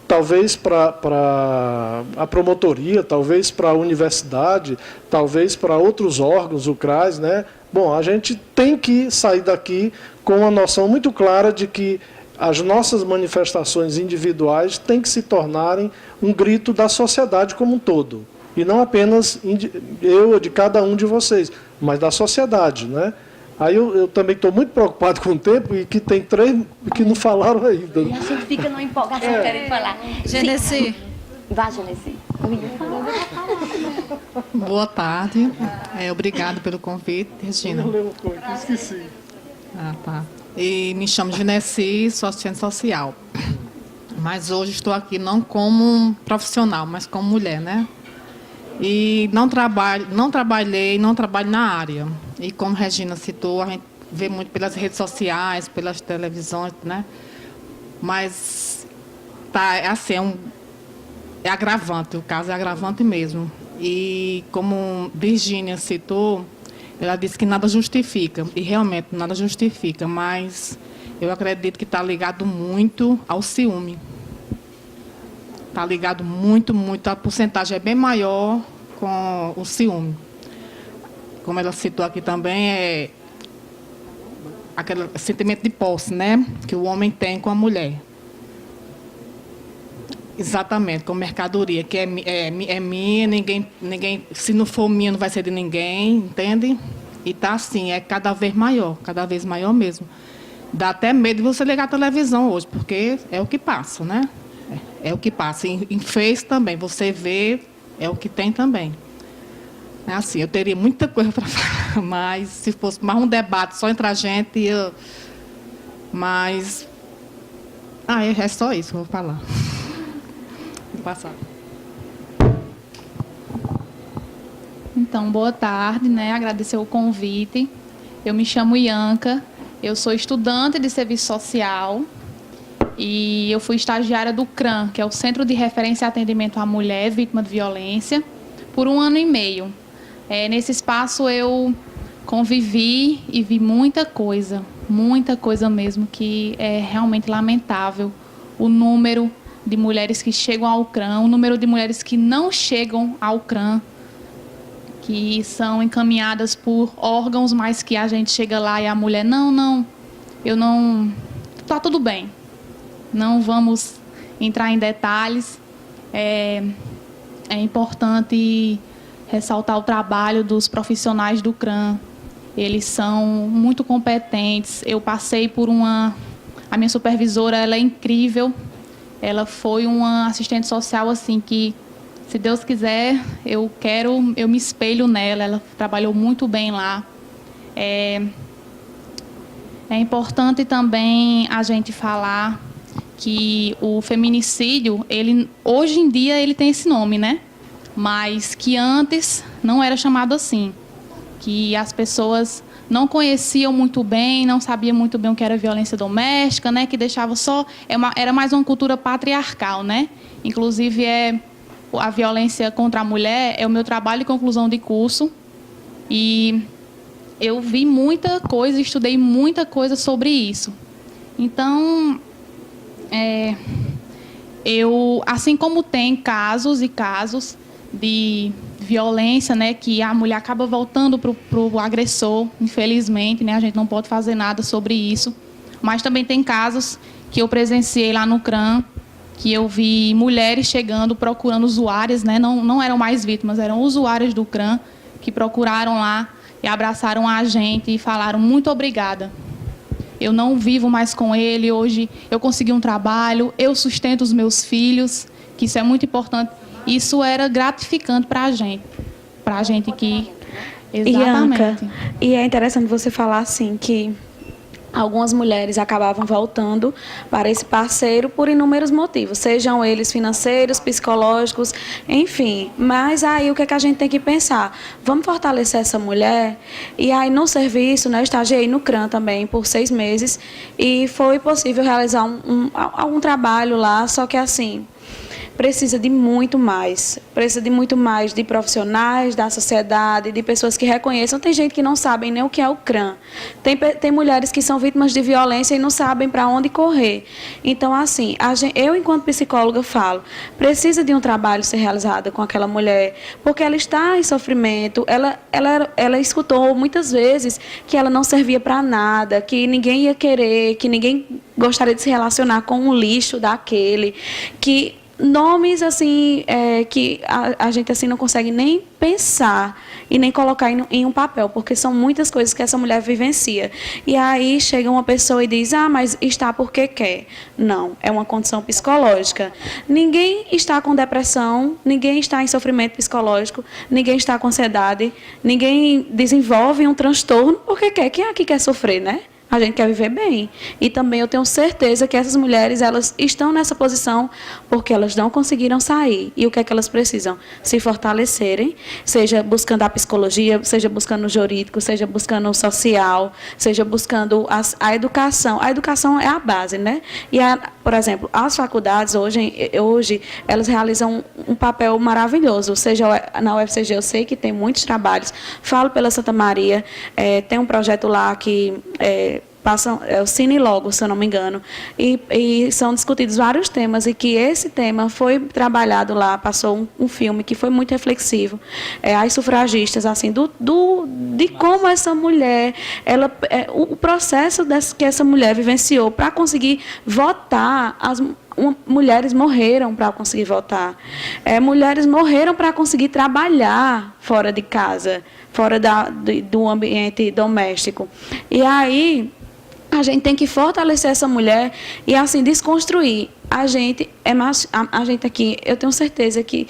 talvez para a promotoria, talvez para a universidade, talvez para outros órgãos, o CRAS, né? Bom, a gente tem que sair daqui com uma noção muito clara de que as nossas manifestações individuais têm que se tornarem um grito da sociedade como um todo. E não apenas de cada um de vocês, mas da sociedade, né? Aí eu também estou muito preocupado com o tempo e que tem 3 que não falaram ainda. E a gente fica numa empolgação querendo falar. Genesi. Vá, Genesi. Eu ia falar. Boa tarde. Obrigado pelo convite, Regina. Esqueci. Ah, tá. E me chamo Genesi, sou assistente social. Mas hoje estou aqui não como profissional, mas como mulher, né? E não trabalhei, não trabalho na área. E como a Regina citou, a gente vê muito pelas redes sociais, pelas televisões, né? Mas assim, é agravante, o caso é agravante mesmo. E como Virgínia citou, ela disse que nada justifica, e realmente nada justifica, mas eu acredito que está ligado muito ao ciúme. Está ligado muito, a porcentagem é bem maior com o ciúme. Como ela citou aqui também, aquele sentimento de posse, né? Que o homem tem com a mulher. Exatamente, com mercadoria, que é minha, ninguém, se não for minha, não vai ser de ninguém, entende? E tá assim, é cada vez maior mesmo. Dá até medo de você ligar a televisão hoje, porque é o que passa, né? É o que passa. Em Face também, você vê, é o que tem também. É assim, eu teria muita coisa para falar, mas se fosse mais um debate só entre a gente, mas é só isso que eu vou falar. Vou passar. Então, boa tarde, né? Agradecer o convite. Eu me chamo Ianca, eu sou estudante de serviço social e eu fui estagiária do CRAM, que é o Centro de Referência e Atendimento à Mulher Vítima de Violência, por 1 ano e meio. Nesse espaço eu convivi e vi muita coisa mesmo, que é realmente lamentável. O número de mulheres que chegam ao CRAM, o número de mulheres que não chegam ao CRAM, que são encaminhadas por órgãos, mas que a gente chega lá e a mulher, está tudo bem. Não vamos entrar em detalhes. É importante ressaltar o trabalho dos profissionais do CRAM. Eles são muito competentes. Eu passei por a minha supervisora, ela é incrível. Ela foi uma assistente social assim que, se Deus quiser, eu me espelho nela. Ela trabalhou muito bem lá. É importante também a gente falar que o feminicídio, hoje em dia ele tem esse nome, né? Mas que antes não era chamado assim. Que as pessoas não conheciam muito bem, não sabiam muito bem o que era violência doméstica, né? Que deixava era mais uma cultura patriarcal, né? Inclusive, a violência contra a mulher é o meu trabalho de conclusão de curso. E eu vi muita coisa, estudei muita coisa sobre isso. Então, assim como tem casos e casos de violência, né, que a mulher acaba voltando para o agressor, infelizmente, né, a gente não pode fazer nada sobre isso, mas também tem casos que eu presenciei lá no CRAM, que eu vi mulheres chegando procurando usuárias, né, não eram mais vítimas, eram usuárias do CRAM, que procuraram lá e abraçaram a gente e falaram muito obrigada. Eu não vivo mais com ele, hoje eu consegui um trabalho, eu sustento os meus filhos, que isso é muito importante. Isso era gratificante para a gente que... Exatamente. Ianca, e é interessante você falar assim que algumas mulheres acabavam voltando para esse parceiro por inúmeros motivos, sejam eles financeiros, psicológicos, enfim. Mas aí o que é que a gente tem que pensar? Vamos fortalecer essa mulher? E aí no serviço, né, eu estagiei no CRAN também por 6 meses e foi possível realizar algum trabalho lá, só que assim... precisa de muito mais de profissionais, da sociedade, de pessoas que reconheçam. Tem gente que não sabe nem o que é o CRAN. Tem mulheres que são vítimas de violência e não sabem para onde correr. Então, assim, eu, enquanto psicóloga, falo, precisa de um trabalho ser realizado com aquela mulher, porque ela está em sofrimento, ela escutou muitas vezes que ela não servia para nada, que ninguém ia querer, que ninguém gostaria de se relacionar com um lixo daquele, que... nomes assim que a gente assim não consegue nem pensar e nem colocar em um papel, porque são muitas coisas que essa mulher vivencia. E aí chega uma pessoa e diz, mas está porque quer. Não, é uma condição psicológica. Ninguém está com depressão, ninguém está em sofrimento psicológico, ninguém está com ansiedade, ninguém desenvolve um transtorno porque quer. Quem aqui quer sofrer, né? A gente quer viver bem. E também eu tenho certeza que essas mulheres, elas estão nessa posição porque elas não conseguiram sair. E o que é que elas precisam? Se fortalecerem, seja buscando a psicologia, seja buscando o jurídico, seja buscando o social, seja buscando a educação. A educação é a base, né? E, por exemplo, as faculdades, hoje elas realizam um papel maravilhoso. Seja na UFCG, eu sei que tem muitos trabalhos. Falo pela Santa Maria, tem um projeto lá que... passam, é o Cine Logo, se eu não me engano, e são discutidos vários temas, e que esse tema foi trabalhado lá, passou um filme que foi muito reflexivo, as sufragistas, assim, de como essa mulher, o processo que essa mulher vivenciou para conseguir votar. Mulheres morreram para conseguir votar, mulheres morreram para conseguir trabalhar fora de casa, fora do ambiente doméstico. E aí a gente tem que fortalecer essa mulher e, assim, desconstruir. A gente aqui, eu tenho certeza que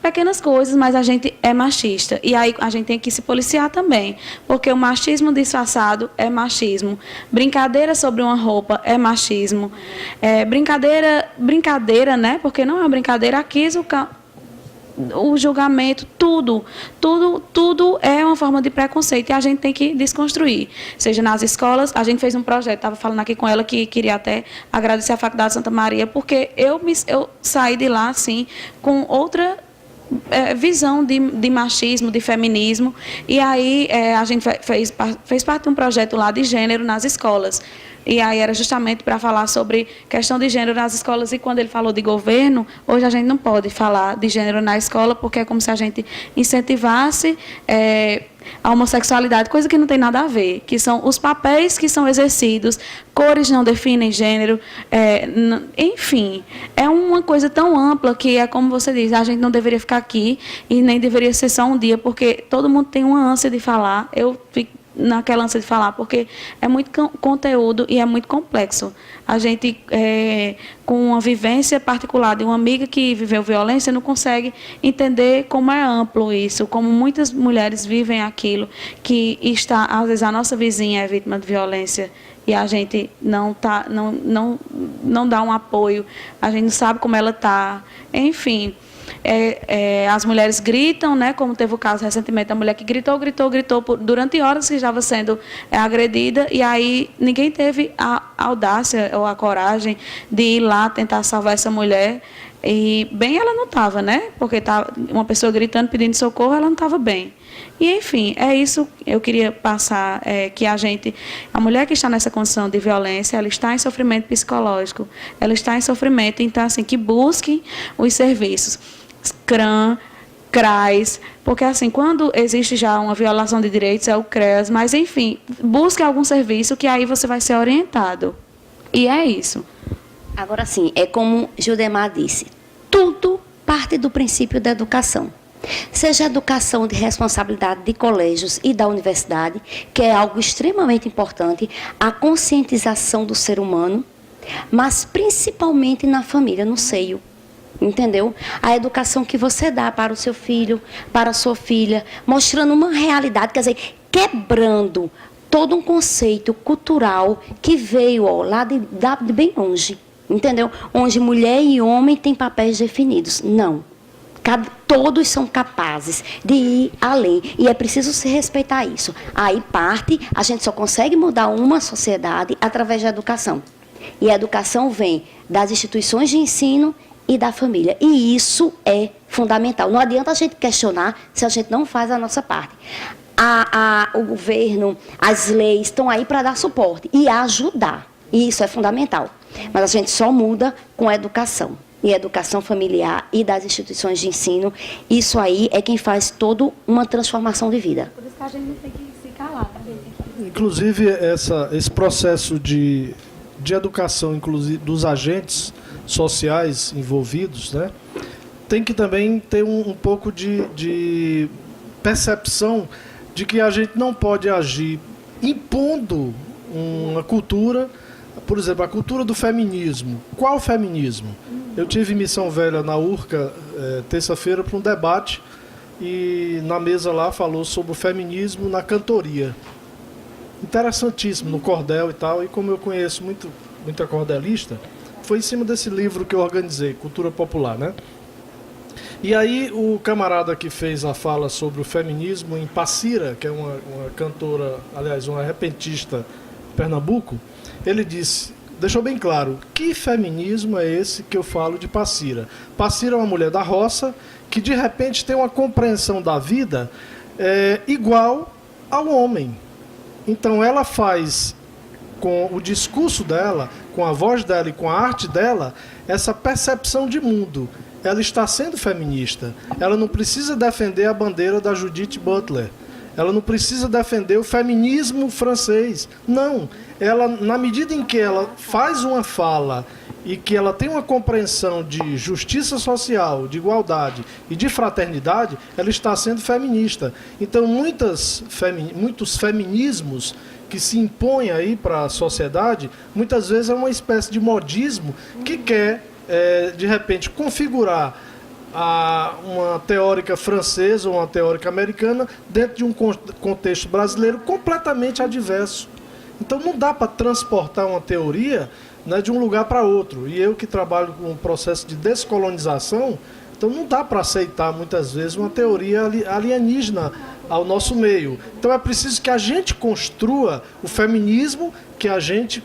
pequenas coisas, mas a gente é machista. E aí a gente tem que se policiar também, porque o machismo disfarçado é machismo. Brincadeira sobre uma roupa é machismo. Brincadeira, né? Porque não é uma brincadeira, aqui o julgamento, tudo é uma forma de preconceito e a gente tem que desconstruir. Seja nas escolas, a gente fez um projeto, estava falando aqui com ela que queria até agradecer a Faculdade Santa Maria, porque eu saí de lá assim com outra visão de machismo, de feminismo, e aí a gente fez parte de um projeto lá de gênero nas escolas. E aí era justamente para falar sobre questão de gênero nas escolas. E quando ele falou de governo, hoje a gente não pode falar de gênero na escola, porque é como se a gente incentivasse a homossexualidade, coisa que não tem nada a ver, que são os papéis que são exercidos, cores não definem gênero, enfim, é uma coisa tão ampla que é como você diz, a gente não deveria ficar aqui e nem deveria ser só um dia, porque todo mundo tem uma ânsia de falar, eu fico naquela ânsia de falar, porque é muito conteúdo e é muito complexo. A gente, com uma vivência particular de uma amiga que viveu violência, não consegue entender como é amplo isso, como muitas mulheres vivem aquilo, que às vezes a nossa vizinha é vítima de violência e a gente não dá um apoio, a gente não sabe como ela está, enfim. As mulheres gritam, né, como teve o caso recentemente da mulher que gritou durante horas que estava sendo agredida, e aí ninguém teve a audácia ou a coragem de ir lá tentar salvar essa mulher. E bem ela não estava, né? Porque tava uma pessoa gritando, pedindo socorro, ela não estava bem. E, enfim, é isso que eu queria passar, que a mulher que está nessa condição de violência, ela está em sofrimento psicológico, ela está em sofrimento, então, assim, que busquem os serviços, CRAN, CRAS, porque, assim, quando existe já uma violação de direitos, é o CREAS, mas, enfim, busque algum serviço que aí você vai ser orientado. E é isso. Agora sim, é como Judemar disse, tudo parte do princípio da educação. Seja a educação de responsabilidade de colégios e da universidade, que é algo extremamente importante, a conscientização do ser humano, mas principalmente na família, no seio. Entendeu? A educação que você dá para o seu filho, para a sua filha, mostrando uma realidade, quer dizer, quebrando todo um conceito cultural que veio lá de bem longe, entendeu? Onde mulher e homem têm papéis definidos. Não. Todos são capazes de ir além. E é preciso se respeitar isso. Aí a gente só consegue mudar uma sociedade através da educação. E a educação vem das instituições de ensino e da família. E isso é fundamental. Não adianta a gente questionar se a gente não faz a nossa parte. O governo, as leis estão aí para dar suporte e ajudar. E isso é fundamental. Mas a gente só muda com a educação. E a educação familiar e das instituições de ensino, isso aí é quem faz toda uma transformação de vida. Por isso que a gente não tem que se calar. Inclusive, esse processo de educação, inclusive dos agentes sociais envolvidos, né, tem que também ter um pouco de percepção de que a gente não pode agir impondo uma cultura, por exemplo, a cultura do feminismo. Qual feminismo? Eu tive em Missão Velha, na URCA, terça-feira, para um debate, e na mesa lá falou sobre o feminismo na cantoria. Interessantíssimo, no cordel e tal, e como eu conheço muita cordelista, foi em cima desse livro que eu organizei, Cultura Popular, né? E aí o camarada que fez a fala sobre o feminismo em Passira, que é uma cantora, aliás, uma repentista de Pernambuco, ele disse, deixou bem claro, que feminismo é esse que eu falo de Passira? Passira é uma mulher da roça que de repente tem uma compreensão da vida igual ao homem. Então ela faz, com o discurso dela, com a voz dela e com a arte dela, essa percepção de mundo. Ela está sendo feminista. Ela não precisa defender a bandeira da Judith Butler. Ela não precisa defender o feminismo francês. Não. Ela, na medida em que ela faz uma fala e que ela tem uma compreensão de justiça social, de igualdade e de fraternidade, ela está sendo feminista. Então, muitos feminismos que se impõem aí para a sociedade, muitas vezes é uma espécie de modismo que quer, de repente, configurar uma teórica francesa ou uma teórica americana dentro de um contexto brasileiro completamente adverso. Então não dá para transportar uma teoria, né, de um lugar para outro. E eu que trabalho com um processo de descolonização, então não dá para aceitar muitas vezes uma teoria alienígena ao nosso meio. Então é preciso que a gente construa o feminismo que a gente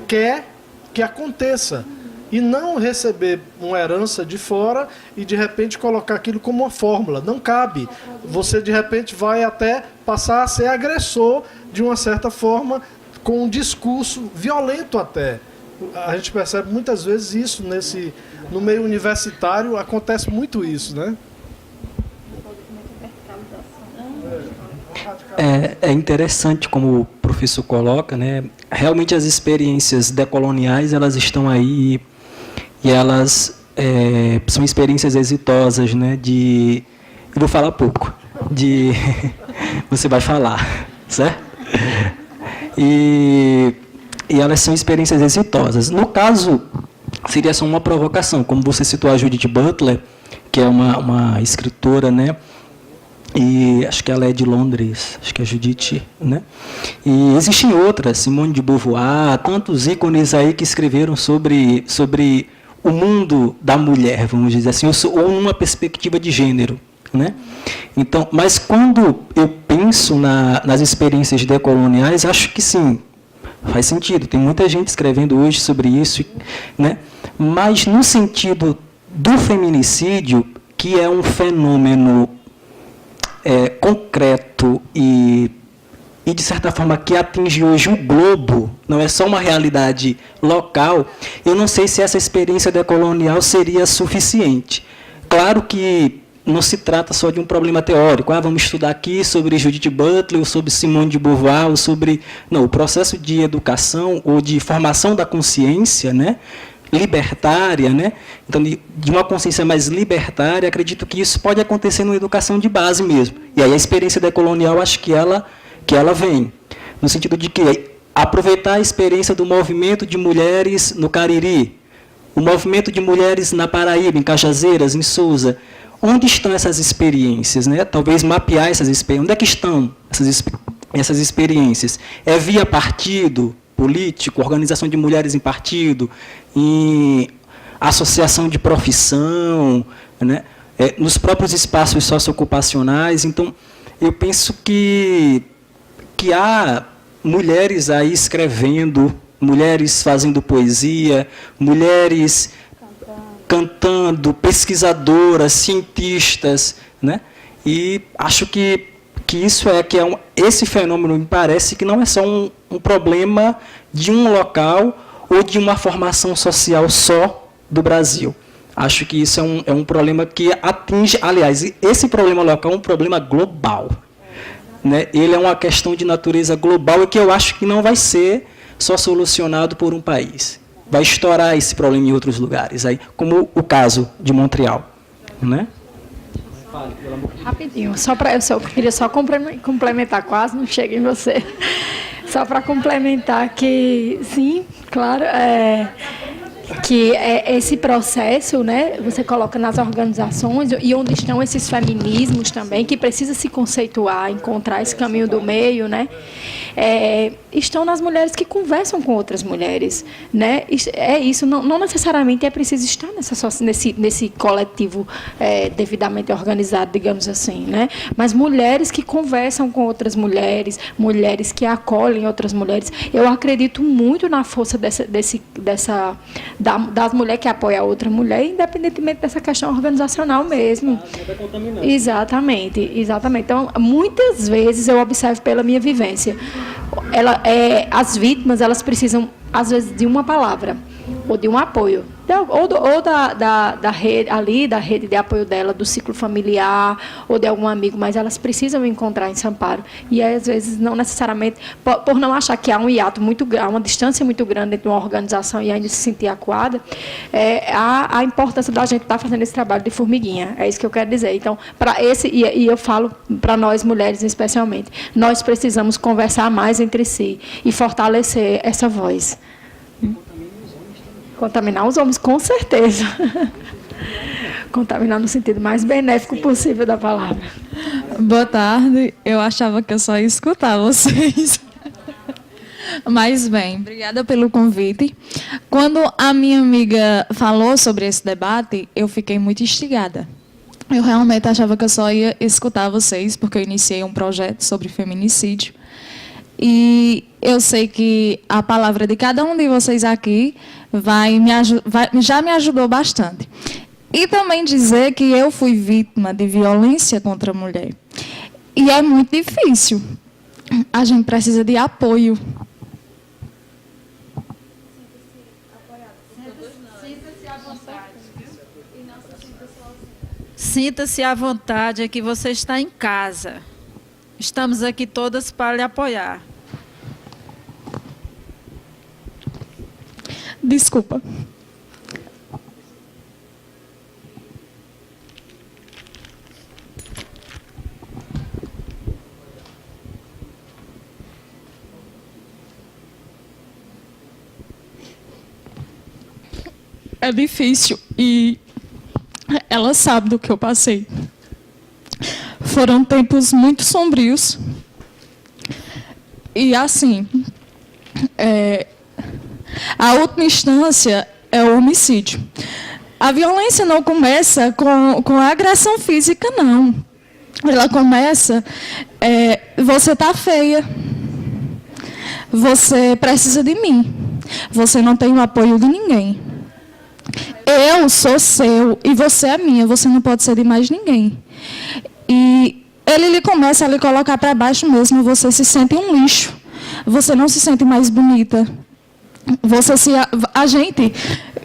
quer que aconteça. E não receber uma herança de fora e, de repente, colocar aquilo como uma fórmula. Não cabe. Você, de repente, vai até passar a ser agressor, de uma certa forma, com um discurso violento até. A gente percebe muitas vezes isso no meio universitário, acontece muito isso, né? É interessante como o professor coloca, né? Realmente as experiências decoloniais, elas estão aí e elas são experiências exitosas, né? Eu vou falar pouco. Você vai falar, certo? E elas são experiências exitosas. No caso, seria só uma provocação, como você citou a Judith Butler, que é uma escritora, né? E acho que ela é de Londres, acho que é Judith, né? E existem outras, Simone de Beauvoir, tantos ícones aí que escreveram sobre o mundo da mulher, vamos dizer assim, ou uma perspectiva de gênero, né? Então, mas quando eu penso nas experiências decoloniais, acho que sim, faz sentido. Tem muita gente escrevendo hoje sobre isso, né? Mas no sentido do feminicídio, que é um fenômeno concreto e, de certa forma, que atinge hoje o globo, não é só uma realidade local, eu não sei se essa experiência decolonial seria suficiente. Claro que não se trata só de um problema teórico, vamos estudar aqui sobre Judith Butler, ou sobre Simone de Beauvoir, ou sobre... Não, o processo de educação ou de formação da consciência, né, libertária, né? Então, de uma consciência mais libertária, acredito que isso pode acontecer numa educação de base mesmo. E aí a experiência decolonial, acho que ela vem, no sentido de que aproveitar a experiência do movimento de mulheres no Cariri, o movimento de mulheres na Paraíba, em Cajazeiras, em Sousa. Onde estão essas experiências, né? Talvez mapear essas experiências. Onde é que estão essas experiências? É via partido político, organização de mulheres em partido, em associação de profissão, né? Nos próprios espaços socioocupacionais. Então, eu penso que há mulheres aí escrevendo, mulheres fazendo poesia, mulheres cantando, pesquisadoras, cientistas, né? E acho que isso esse fenômeno me parece que não é só um problema de um local ou de uma formação social só do Brasil. Acho que isso é um problema que atinge, aliás, esse problema local é um problema global, né? Ele é uma questão de natureza global e que eu acho que não vai ser só solucionado por um país. Vai estourar esse problema em outros lugares, aí, como o caso de Montreal, né? Rapidinho, eu queria só complementar, quase não chega em você. Só para complementar que, sim, claro, que esse processo, né, você coloca nas organizações e onde estão esses feminismos também, que precisa se conceituar, encontrar esse caminho do meio, né, estão nas mulheres que conversam com outras mulheres, né, isso, não necessariamente é preciso estar nesse coletivo devidamente organizado, digamos assim, né, mas mulheres que conversam com outras mulheres, mulheres que acolhem outras mulheres. Eu acredito muito na força das mulheres que apoiam a outra mulher, independentemente dessa questão organizacional mesmo. Exatamente. Então, muitas vezes eu observo pela minha vivência, as vítimas, elas precisam, às vezes, de uma palavra ou de um apoio, ou da rede de apoio dela, do ciclo familiar, ou de algum amigo, mas elas precisam encontrar esse amparo. E às vezes, não necessariamente, por não achar que há um hiato muito grande, uma distância muito grande entre uma organização e ainda se sentir acuada, há a importância da gente estar fazendo esse trabalho de formiguinha. É isso que eu quero dizer. Então, e eu falo para nós mulheres especialmente, nós precisamos conversar mais entre si e fortalecer essa voz. Contaminar os homens, com certeza. Contaminar no sentido mais benéfico possível da palavra. Boa tarde. Eu achava que eu só ia escutar vocês. Mas bem, obrigada pelo convite. Quando a minha amiga falou sobre esse debate, eu fiquei muito instigada. Eu realmente achava que eu só ia escutar vocês, porque eu iniciei um projeto sobre feminicídio. E eu sei que a palavra de cada um de vocês aqui já me ajudou bastante. E também dizer que eu fui vítima de violência contra a mulher. E é muito difícil. A gente precisa de apoio. Sinta-se à vontade, é que você está em casa. Estamos aqui todas para lhe apoiar. Desculpa. É difícil e ela sabe do que eu passei. Foram tempos muito sombrios. E assim, a última instância é o homicídio. A violência não começa com a agressão física, não. Ela começa, você está feia, você precisa de mim, você não tem o apoio de ninguém. Eu sou seu e você é minha, você não pode ser de mais ninguém. E ele começa a lhe colocar para baixo mesmo, você se sente um lixo, você não se sente mais bonita. A gente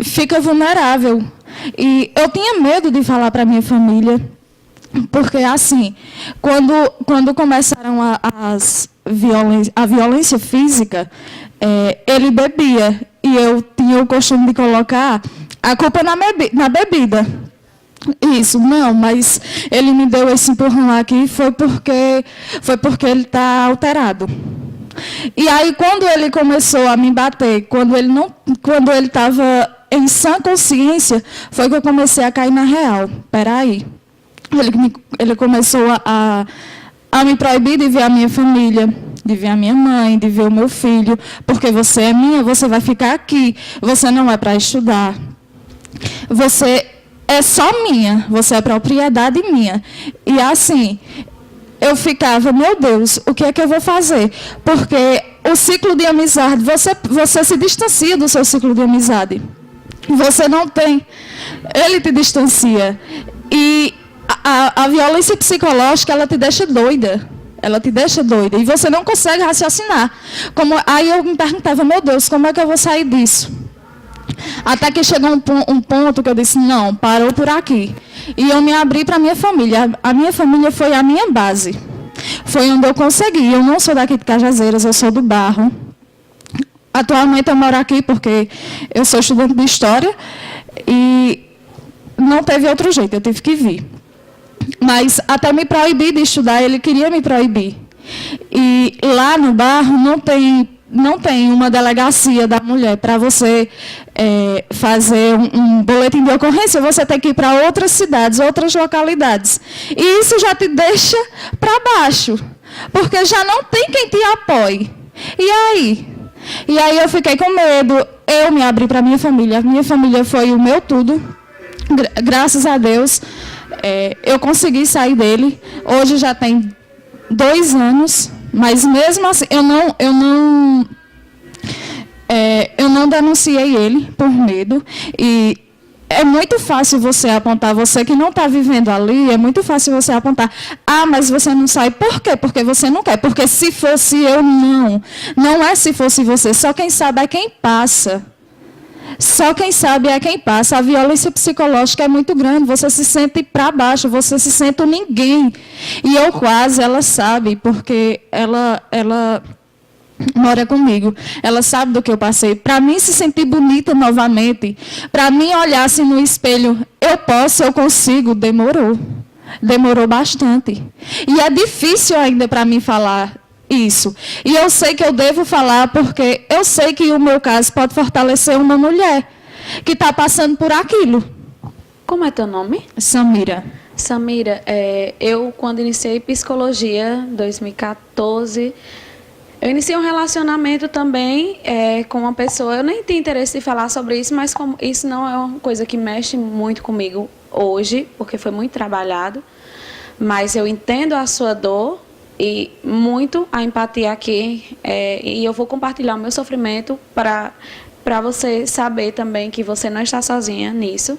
fica vulnerável. E eu tinha medo de falar para minha família, porque assim, quando começaram a violência física, ele bebia e eu tinha o costume de colocar a culpa na bebida. Isso, não, mas ele me deu esse empurrão aqui foi porque ele está alterado. E aí, quando ele começou a me bater, quando ele estava em sã consciência, foi que eu comecei a cair na real. Peraí. Ele começou a me proibir de ver a minha família, de ver a minha mãe, de ver o meu filho, porque você é minha, você vai ficar aqui, você não é para estudar. Você é só minha, você é propriedade minha. E assim, eu ficava, meu Deus, o que é que eu vou fazer? Porque o ciclo de amizade, você se distancia do seu ciclo de amizade. Você não tem, ele te distancia. E a violência psicológica, ela te deixa doida. Ela te deixa doida. E você não consegue raciocinar. Aí eu me perguntava, meu Deus, como é que eu vou sair disso? Até que chegou um ponto que eu disse, não, parou por aqui. E eu me abri para a minha família. A minha família foi a minha base. Foi onde eu consegui. Eu não sou daqui de Cajazeiras, eu sou do Barro. Atualmente eu moro aqui porque eu sou estudante de História e não teve outro jeito, eu tive que vir. Mas até me proibir de estudar, ele queria me proibir. E lá no Barro não tem uma delegacia da mulher para você fazer um boletim de ocorrência, você tem que ir para outras cidades, outras localidades. E isso já te deixa para baixo, porque já não tem quem te apoie. E aí eu fiquei com medo, eu me abri para a minha família foi o meu tudo. Graças a Deus, eu consegui sair dele. Hoje já tem 2 anos, mas mesmo assim eu não denunciei ele por medo. E é muito fácil você apontar, você que não está vivendo ali, é muito fácil você apontar, mas você não sai. Por quê? Porque você não quer. Porque se fosse eu, não é se fosse você, só quem sabe é quem passa. Só quem sabe é quem passa. A violência psicológica é muito grande, você se sente para baixo, você se sente um ninguém. E eu quase, ela sabe, porque ela mora comigo. Ela sabe do que eu passei. Para mim se sentir bonita novamente, para mim olhar assim no espelho, eu posso, eu consigo, demorou. Demorou bastante. E é difícil ainda para mim falar isso. E eu sei que eu devo falar porque eu sei que o meu caso pode fortalecer uma mulher que está passando por aquilo. Como é teu nome? Samira. Samira, eu quando iniciei psicologia, 2014, eu iniciei um relacionamento também com uma pessoa. Eu nem tinha interesse em falar sobre isso, mas como isso não é uma coisa que mexe muito comigo hoje, porque foi muito trabalhado. Mas eu entendo a sua dor e muito a empatia aqui. E eu vou compartilhar o meu sofrimento para você saber também que você não está sozinha nisso.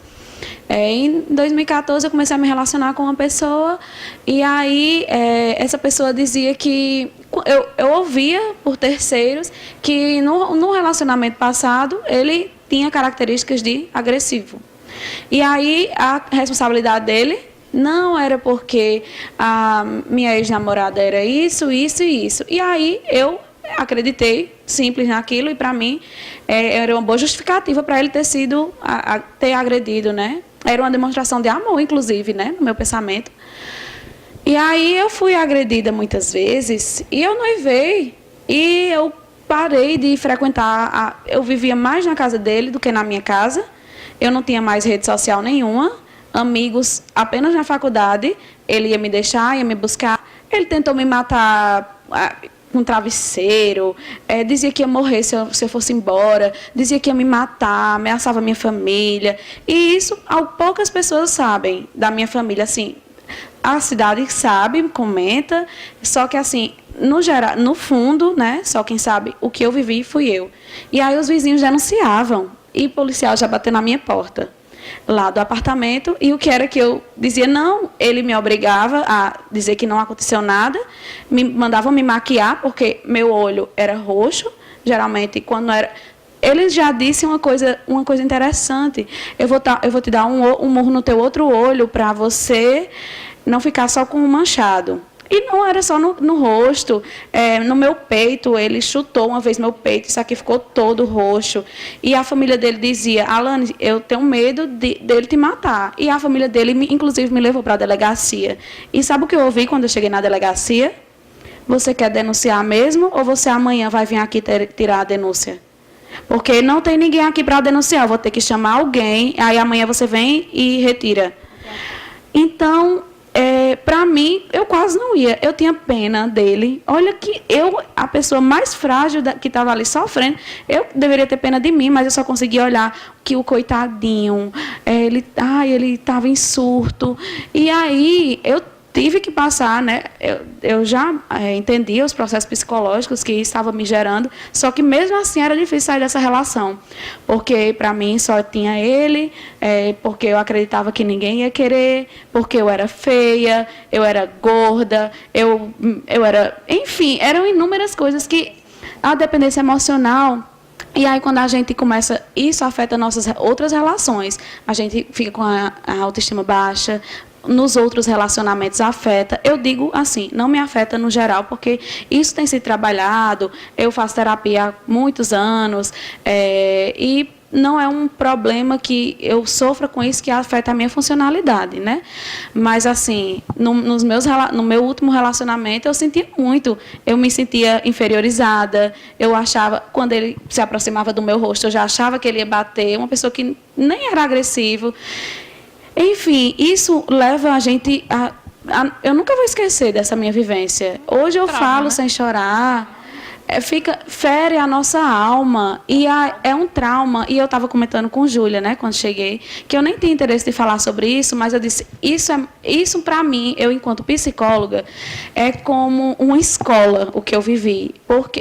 Em 2014 eu comecei a me relacionar com uma pessoa e aí essa pessoa dizia que eu ouvia por terceiros que no relacionamento passado ele tinha características de agressivo. E aí a responsabilidade dele não era porque a minha ex-namorada era isso, isso e isso. E aí eu acreditei simples naquilo e para mim era uma boa justificativa para ele ter sido ter agredido, né? Era uma demonstração de amor, inclusive, né, no meu pensamento. E aí eu fui agredida muitas vezes e eu noivei e eu parei de frequentar. Eu vivia mais na casa dele do que na minha casa. Eu não tinha mais rede social nenhuma, amigos apenas na faculdade. Ele ia me deixar, ia me buscar. Ele tentou me matar com um travesseiro, dizia que ia morrer se eu fosse embora, dizia que ia me matar, ameaçava a minha família. E isso, poucas pessoas sabem da minha família, assim, a cidade sabe, comenta, só que assim, no geral, no fundo, né, só quem sabe o que eu vivi fui eu. E aí os vizinhos denunciavam, e o policial já bateu na minha porta, lá do apartamento, e o que era que eu dizia não, ele me obrigava a dizer que não aconteceu nada, me mandavam me maquiar, porque meu olho era roxo, geralmente quando era... Ele já disse uma coisa interessante, eu vou te dar um murro no teu outro olho para você não ficar só com um manchado. E não era só no rosto, no meu peito, ele chutou uma vez meu peito, isso aqui ficou todo roxo. E a família dele dizia, Alane, eu tenho medo dele te matar. E a família dele, inclusive, me levou para a delegacia. E sabe o que eu ouvi quando eu cheguei na delegacia? Você quer denunciar mesmo ou você amanhã vai vir aqui tirar a denúncia? Porque não tem ninguém aqui para denunciar. Eu vou ter que chamar alguém, aí amanhã você vem e retira. Então, para mim, eu quase não ia. Eu tinha pena dele. Olha que a pessoa mais frágil que estava ali sofrendo, eu deveria ter pena de mim, mas eu só conseguia olhar que o coitadinho, ele estava em surto. E aí, eu tive que passar, né? Eu já entendi os processos psicológicos que estava me gerando, só que mesmo assim era difícil sair dessa relação, porque para mim só tinha ele, porque eu acreditava que ninguém ia querer, porque eu era feia, eu era gorda, eu era, enfim, eram inúmeras coisas que a dependência emocional. E aí, quando a gente começa, isso afeta nossas outras relações. A gente fica com a autoestima baixa, nos outros relacionamentos afeta. Eu digo assim, não me afeta no geral, porque isso tem sido trabalhado, eu faço terapia há muitos anos, e não é um problema que eu sofra com isso que afeta a minha funcionalidade, né? Mas, assim, no meu último relacionamento, eu sentia muito. Eu me sentia inferiorizada, eu achava, quando ele se aproximava do meu rosto, eu já achava que ele ia bater, uma pessoa que nem era agressivo. Enfim, isso leva a gente eu nunca vou esquecer dessa minha vivência. Hoje eu falo sem chorar, fere a nossa alma, e é um trauma. E eu estava comentando com Júlia, né, quando cheguei, que eu nem tinha interesse de falar sobre isso, mas eu disse, isso para mim, eu enquanto psicóloga, é como uma escola, o que eu vivi.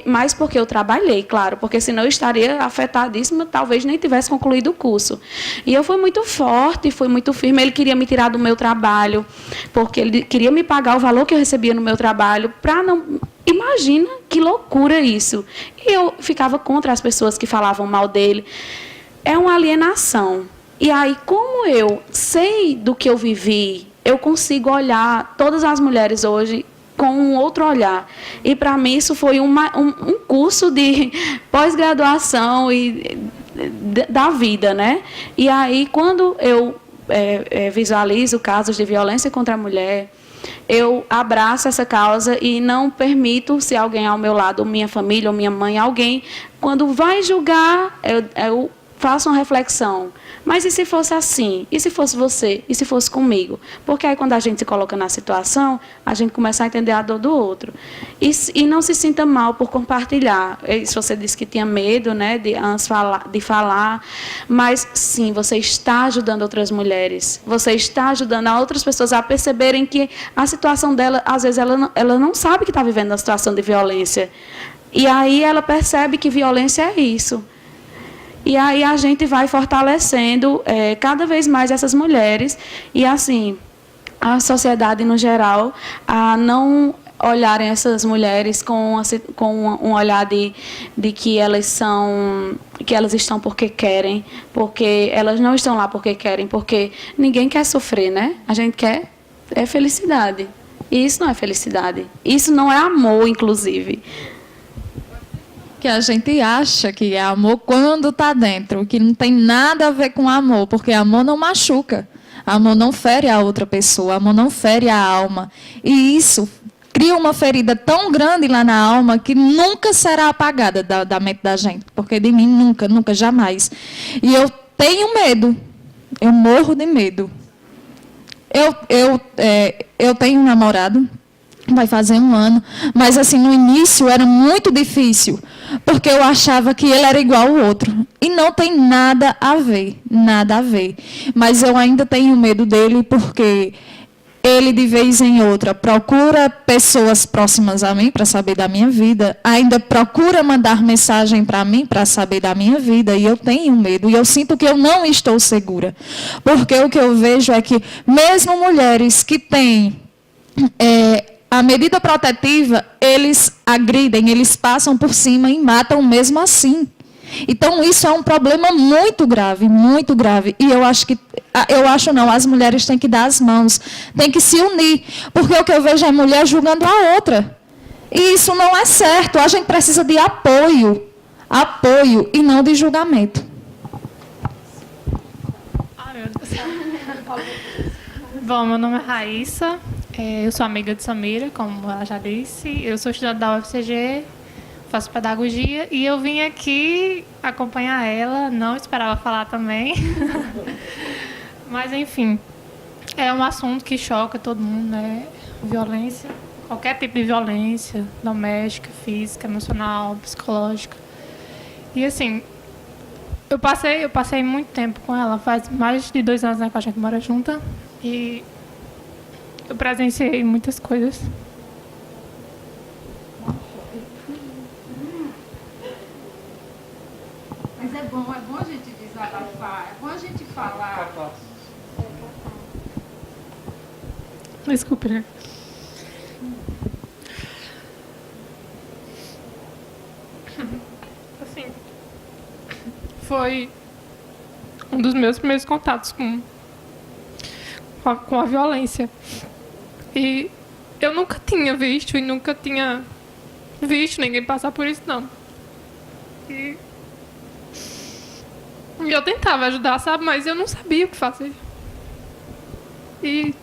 Mais porque eu trabalhei, claro, porque senão eu estaria afetadíssima, talvez nem tivesse concluído o curso. E eu fui muito forte, fui muito firme. Ele queria me tirar do meu trabalho, porque ele queria me pagar o valor que eu recebia no meu trabalho, para não... Imagina que loucura isso. E eu ficava contra as pessoas que falavam mal dele. É uma alienação. E aí, como eu sei do que eu vivi, eu consigo olhar todas as mulheres hoje com um outro olhar. E, para mim, isso foi um curso de pós-graduação da vida, né? E aí, quando eu visualizo casos de violência contra a mulher, eu abraço essa causa e não permito, se alguém ao meu lado, ou minha família, ou minha mãe, alguém, quando vai julgar, eu faço uma reflexão. Mas e se fosse assim? E se fosse você? E se fosse comigo? Porque aí, quando a gente se coloca na situação, a gente começa a entender a dor do outro. E não se sinta mal por compartilhar. Se você disse que tinha medo, né, de falar, mas, sim, você está ajudando outras mulheres. Você está ajudando a outras pessoas a perceberem que a situação dela, às vezes, ela não sabe que está vivendo uma situação de violência. E aí ela percebe que violência é isso. E aí a gente vai fortalecendo cada vez mais essas mulheres. E, assim, a sociedade, no geral, a não olharem essas mulheres com um olhar de que elas estão porque querem, porque elas não estão lá porque querem, porque ninguém quer sofrer, né? A gente quer felicidade. E isso não é felicidade. Isso não é amor, inclusive. Que a gente acha que é amor quando está dentro, que não tem nada a ver com amor, porque amor não machuca, amor não fere a outra pessoa, amor não fere a alma. E isso cria uma ferida tão grande lá na alma que nunca será apagada da mente da gente, porque de mim nunca, nunca, jamais. E eu tenho medo, eu morro de medo. Eu tenho um namorado, vai fazer 1 ano, mas, assim, no início era muito difícil, porque eu achava que ele era igual ao outro. E não tem nada a ver, nada a ver. Mas eu ainda tenho medo dele, porque ele, de vez em outra, procura pessoas próximas a mim para saber da minha vida, ainda procura mandar mensagem para mim para saber da minha vida, e eu tenho medo, e eu sinto que eu não estou segura. Porque o que eu vejo é que, mesmo mulheres que têm a medida protetiva, eles agridem, eles passam por cima e matam mesmo assim. Então, isso é um problema muito grave, muito grave. E as mulheres têm que dar as mãos, têm que se unir. Porque o que eu vejo é mulher julgando a outra. E isso não é certo. A gente precisa de apoio e não de julgamento. Ai, meu Deus. Bom, meu nome é Raíssa. Eu sou amiga de Samira, como ela já disse. Eu sou estudante da UFCG, faço pedagogia e eu vim aqui acompanhar ela, não esperava falar também. Mas, enfim, é um assunto que choca todo mundo, né? Violência, qualquer tipo de violência, doméstica, física, emocional, psicológica. E, assim, eu passei muito tempo com ela, faz mais de 2 anos, né, que a gente mora junta, e eu presenciei muitas coisas. Mas é bom a gente desabafar, é bom a gente falar. Desculpe, né? Assim, foi um dos meus primeiros contatos com a violência. E eu nunca tinha visto e nunca tinha visto ninguém passar por isso, não. E eu tentava ajudar, sabe? Mas eu não sabia o que fazer. E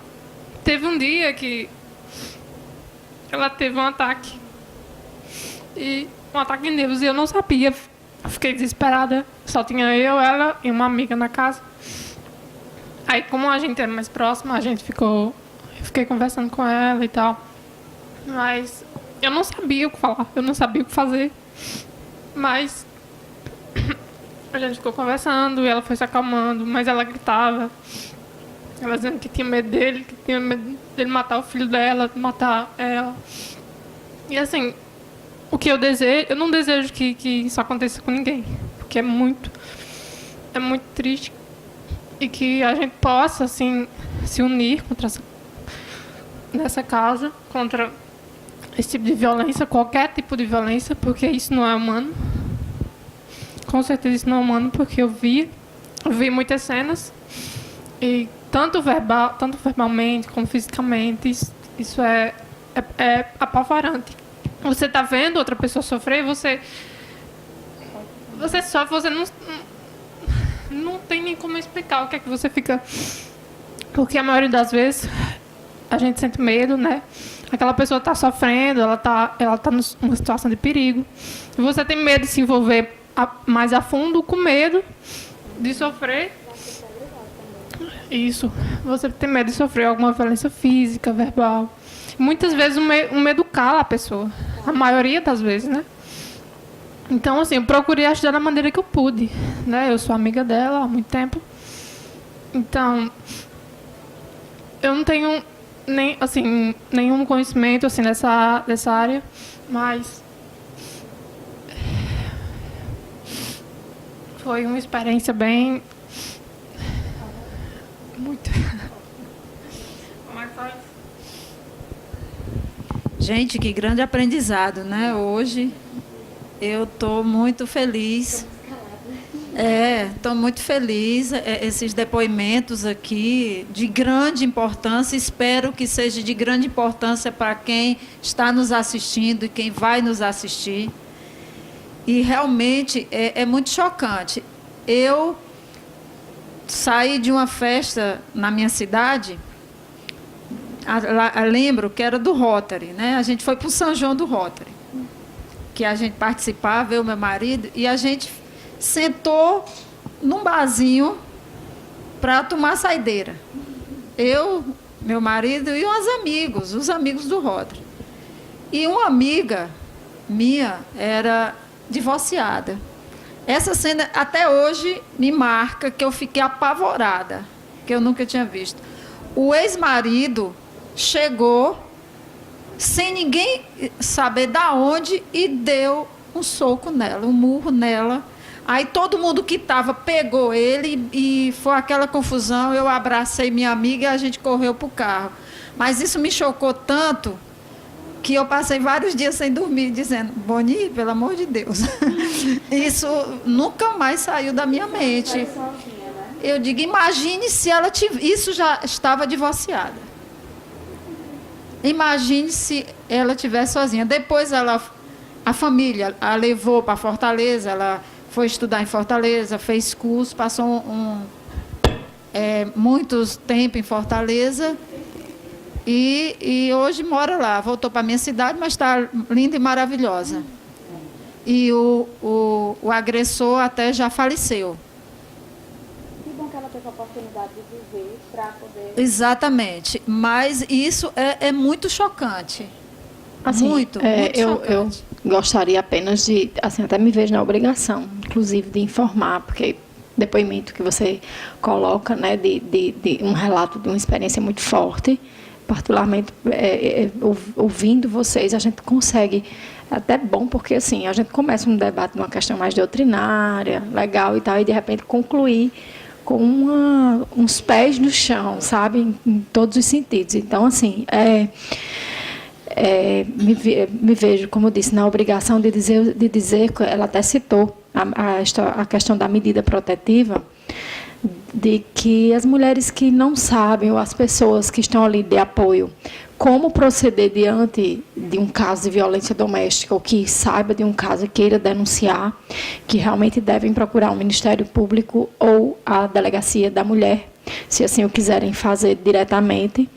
teve um dia que ela teve um ataque. E um ataque de nervos. E eu não sabia. Eu fiquei desesperada. Só tinha eu, ela e uma amiga na casa. Aí, como a gente era mais próxima, eu fiquei conversando com ela e tal. Mas eu não sabia o que falar. Eu não sabia o que fazer. Mas a gente ficou conversando e ela foi se acalmando. Mas ela gritava. Ela dizendo que tinha medo dele, que tinha medo dele matar o filho dela, matar ela. E assim, o que eu desejo, eu não desejo que isso aconteça com ninguém, porque é muito triste. E que a gente possa, assim, se unir nessa causa, contra esse tipo de violência, qualquer tipo de violência, porque isso não é humano. Com certeza isso não é humano, porque eu vi muitas cenas, e tanto verbalmente como fisicamente, isso é apavorante. Você está vendo outra pessoa sofrer, você sofre, você não tem nem como explicar o que é que você fica. Porque a maioria das vezes a gente sente medo, né? Aquela pessoa está sofrendo, ela tá numa situação de perigo. E você tem medo de se envolver mais a fundo, com medo de sofrer. Isso. Você tem medo de sofrer alguma violência física, verbal. Muitas vezes o medo cala a pessoa. A maioria das vezes, né? Então, assim, eu procurei ajudar da maneira que eu pude, né? Eu sou amiga dela há muito tempo. Então, eu não tenho nenhum conhecimento assim, dessa área, mas foi uma experiência bem... Muito... Como é que faz? Gente, que grande aprendizado, né? Hoje eu estou muito feliz. Estou muito feliz. Esses depoimentos aqui de grande importância. Espero que seja de grande importância para quem está nos assistindo e quem vai nos assistir. E realmente é muito chocante. Eu saí de uma festa na minha cidade. Lembro que era do Rotary, né? A gente foi para o São João do Rotary, que a gente participava, eu e meu marido, e a gente sentou num barzinho para tomar saideira. Eu, meu marido e os amigos do Rotary. E uma amiga minha era divorciada. Essa cena até hoje me marca, que eu fiquei apavorada, que eu nunca tinha visto. O ex-marido chegou, sem ninguém saber da onde, e deu um soco nela, um murro nela. Aí todo mundo que estava pegou ele e foi aquela confusão. Eu abracei minha amiga e a gente correu para o carro. Mas isso me chocou tanto que eu passei vários dias sem dormir, dizendo: Boni, pelo amor de Deus. Isso nunca mais saiu da minha mente. Eu digo, imagine se ela isso já estava divorciada. Imagine se ela estivesse sozinha. Depois a família a levou para Fortaleza, ela foi estudar em Fortaleza, fez curso, passou muitos tempo em Fortaleza e hoje mora lá. Voltou para a minha cidade, mas está linda e maravilhosa. e o agressor até já faleceu. Que bom que ela teve a oportunidade de viver para poder... Exatamente, mas isso é muito chocante. Assim, muito eu chocante. gostaria apenas de, assim, até me vejo na obrigação, inclusive, de informar, porque depoimento que você coloca, né, de um relato de uma experiência muito forte, particularmente ouvindo vocês, a gente consegue, até bom, porque assim, a gente começa um debate numa questão mais doutrinária, legal e tal, e de repente concluir com uns pés no chão, sabe, em todos os sentidos. Então, assim, me vejo, como eu disse, na obrigação de dizer, ela até citou a questão da medida protetiva, de que as mulheres que não sabem, ou as pessoas que estão ali de apoio, como proceder diante de um caso de violência doméstica, ou que saiba de um caso e queira denunciar, que realmente devem procurar o Ministério Público ou a Delegacia da Mulher, se assim o quiserem fazer diretamente.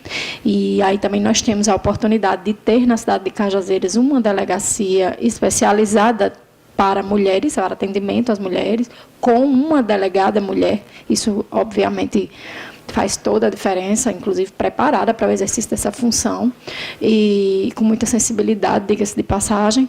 E aí também nós temos a oportunidade de ter na cidade de Cajazeiras uma delegacia especializada para mulheres, para atendimento às mulheres, com uma delegada mulher. Isso, obviamente, faz toda a diferença, inclusive preparada para o exercício dessa função, e com muita sensibilidade, diga-se de passagem.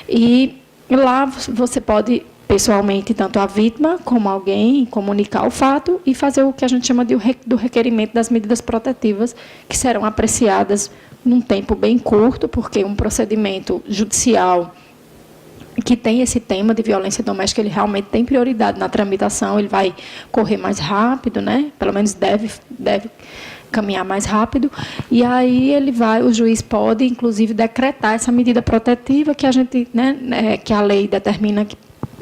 E lá você pode, pessoalmente, tanto a vítima como alguém, comunicar o fato e fazer o que a gente chama do requerimento das medidas protetivas, que serão apreciadas num tempo bem curto, porque um procedimento judicial que tem esse tema de violência doméstica, ele realmente tem prioridade na tramitação, ele vai correr mais rápido, né? Pelo menos deve caminhar mais rápido, e aí o juiz pode, inclusive, decretar essa medida protetiva que a gente, né, que a lei determina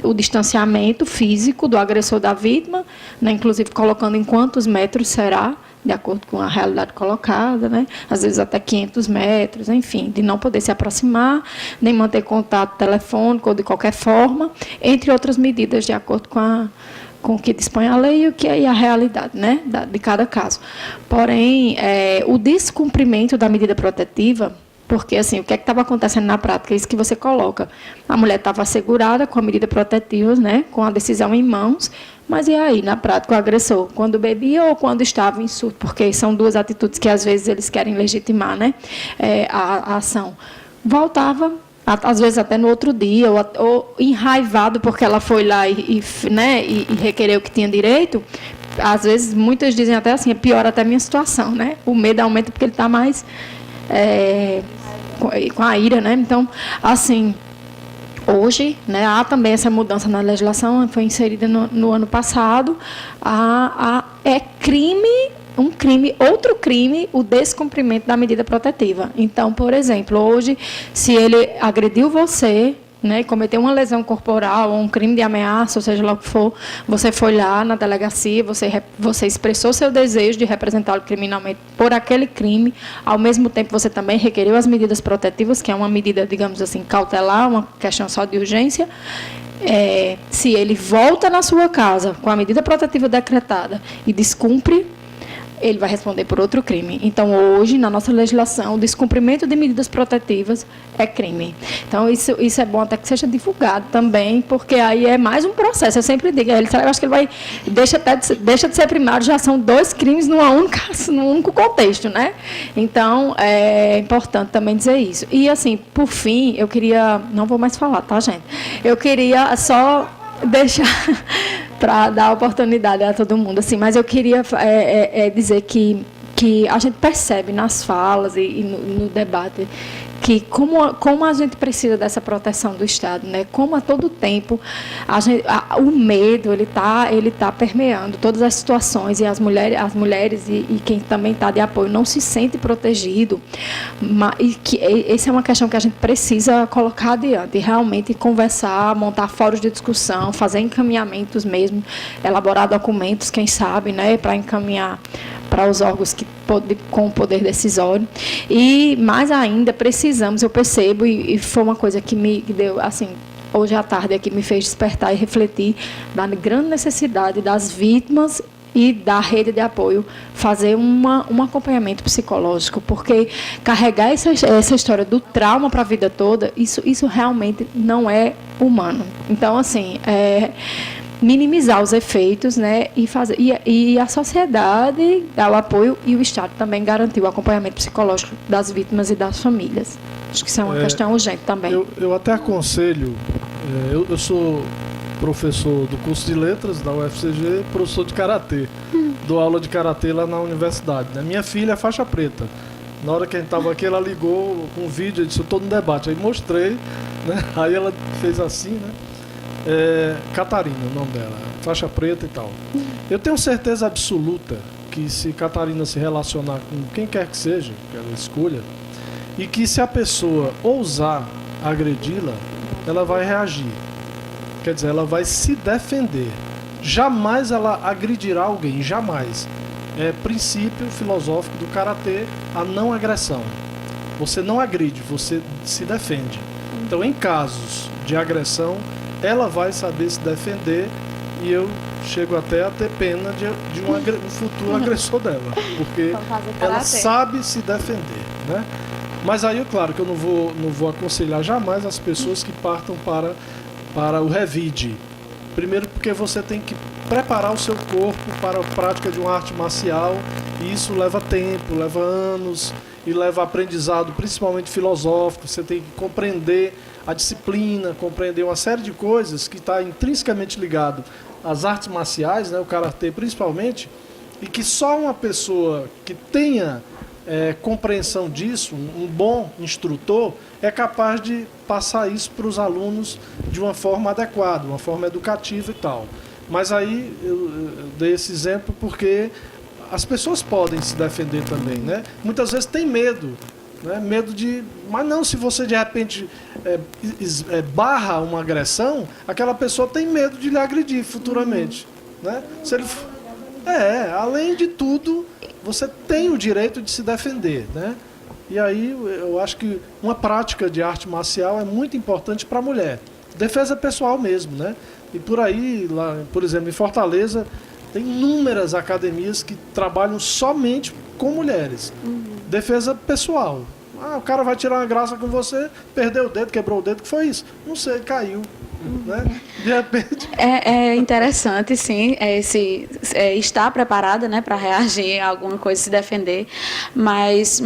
o distanciamento físico do agressor da vítima, né, inclusive colocando em quantos metros será, de acordo com a realidade colocada, né? Às vezes até 500 metros, enfim, de não poder se aproximar, nem manter contato telefônico ou de qualquer forma, entre outras medidas, de acordo com o que dispõe a lei e o que é a realidade, né, de cada caso. Porém, o descumprimento da medida protetiva, porque assim, o que é que estava acontecendo na prática? É isso que você coloca. A mulher estava assegurada com a medida protetiva, né, com a decisão em mãos, mas e aí, na prática, o agressor, quando bebia ou quando estava em surto? Porque são duas atitudes que, às vezes, eles querem legitimar, né, a ação. Voltava, às vezes até no outro dia, ou enraivado porque ela foi lá e requereu que tinha direito. Às vezes, muitas dizem até assim, é pior até a minha situação, né? O medo aumenta porque ele está mais com a ira, né? Então, assim, hoje, né, há também essa mudança na legislação, foi inserida no ano passado, é outro crime, o descumprimento da medida protetiva. Então, por exemplo, hoje, se ele agrediu você, né, cometeu uma lesão corporal ou um crime de ameaça, ou seja lá o que for, você foi lá na delegacia, você expressou seu desejo de representá-lo criminalmente por aquele crime, ao mesmo tempo você também requeriu as medidas protetivas, que é uma medida, digamos assim, cautelar, uma questão só de urgência. Se ele volta na sua casa com a medida protetiva decretada e descumpre, ele vai responder por outro crime. Então, hoje, na nossa legislação, o descumprimento de medidas protetivas é crime. Então, isso é bom até que seja divulgado também, porque aí é mais um processo. Eu sempre digo, eu acho que ele vai... Deixa de ser primário, já são dois crimes num único contexto, né? Então, é importante também dizer isso. E, assim, por fim, eu queria... Não vou mais falar, tá, gente? Eu queria só deixar... para dar oportunidade a todo mundo, assim, mas eu queria dizer que a gente percebe nas falas e no debate que como a gente precisa dessa proteção do Estado, né? Como a todo tempo o medo ele tá permeando todas as situações, e as mulheres e quem também está de apoio não se sente protegido, e que essa é uma questão que a gente precisa colocar adiante, e realmente conversar, montar fóruns de discussão, fazer encaminhamentos mesmo, elaborar documentos, quem sabe, né, para encaminhar para os órgãos com o poder decisório. E, mais ainda, precisamos, eu percebo, e foi uma coisa que me deu, assim, hoje à tarde, que me fez despertar e refletir da grande necessidade das vítimas e da rede de apoio fazer um acompanhamento psicológico, porque carregar essa história do trauma para a vida toda, isso realmente não é humano. Então, assim, minimizar os efeitos, né, e a sociedade dar o apoio e o Estado também garantir o acompanhamento psicológico das vítimas e das famílias. Acho que isso é uma questão urgente também. Eu até aconselho, eu sou professor do curso de letras da UFCG, professor de karatê. Dou aula de karatê lá na universidade, né? Minha filha é faixa preta. Na hora que a gente estava aqui, ela ligou com um vídeo, eu disse, eu estou no debate. Aí mostrei, né? Aí ela fez assim, né? Catarina, o nome dela, faixa preta e tal. Eu tenho certeza absoluta que se Catarina se relacionar com quem quer que seja, que ela escolha, e que se a pessoa ousar agredi-la, ela vai reagir. Quer dizer, ela vai se defender. Jamais ela agredirá alguém, jamais. É princípio filosófico do karatê a não agressão. Você não agride, você se defende. Então, em casos de agressão, ela vai saber se defender e eu chego até a ter pena de um futuro agressor dela, porque ela sabe se defender, né? Mas aí, claro, que eu não vou aconselhar jamais as pessoas que partam para o revide. Primeiro porque você tem que preparar o seu corpo para a prática de uma arte marcial, e isso leva tempo, leva anos, e leva aprendizado, principalmente filosófico. Você tem que compreender a disciplina, compreender uma série de coisas que está intrinsecamente ligado às artes marciais, né, o karatê principalmente, e que só uma pessoa que tenha compreensão disso, um bom instrutor, é capaz de passar isso para os alunos de uma forma adequada, uma forma educativa e tal. Mas aí eu dei esse exemplo porque as pessoas podem se defender também, né? Muitas vezes tem medo, né? Medo de... Mas não, se você de repente barra uma agressão, aquela pessoa tem medo de lhe agredir futuramente, né? Se ele... além de tudo, você tem o direito de se defender, né? E aí eu acho que uma prática de arte marcial é muito importante para a mulher. Defesa pessoal mesmo, né? E por aí, lá, por exemplo, em Fortaleza, tem inúmeras academias que trabalham somente com mulheres. Defesa pessoal. O cara vai tirar uma graça com você, perdeu o dedo, quebrou o dedo, que foi isso? Não sei, caiu. Né? De repente... É interessante, sim, estar preparada, né, para reagir a alguma coisa, se defender, mas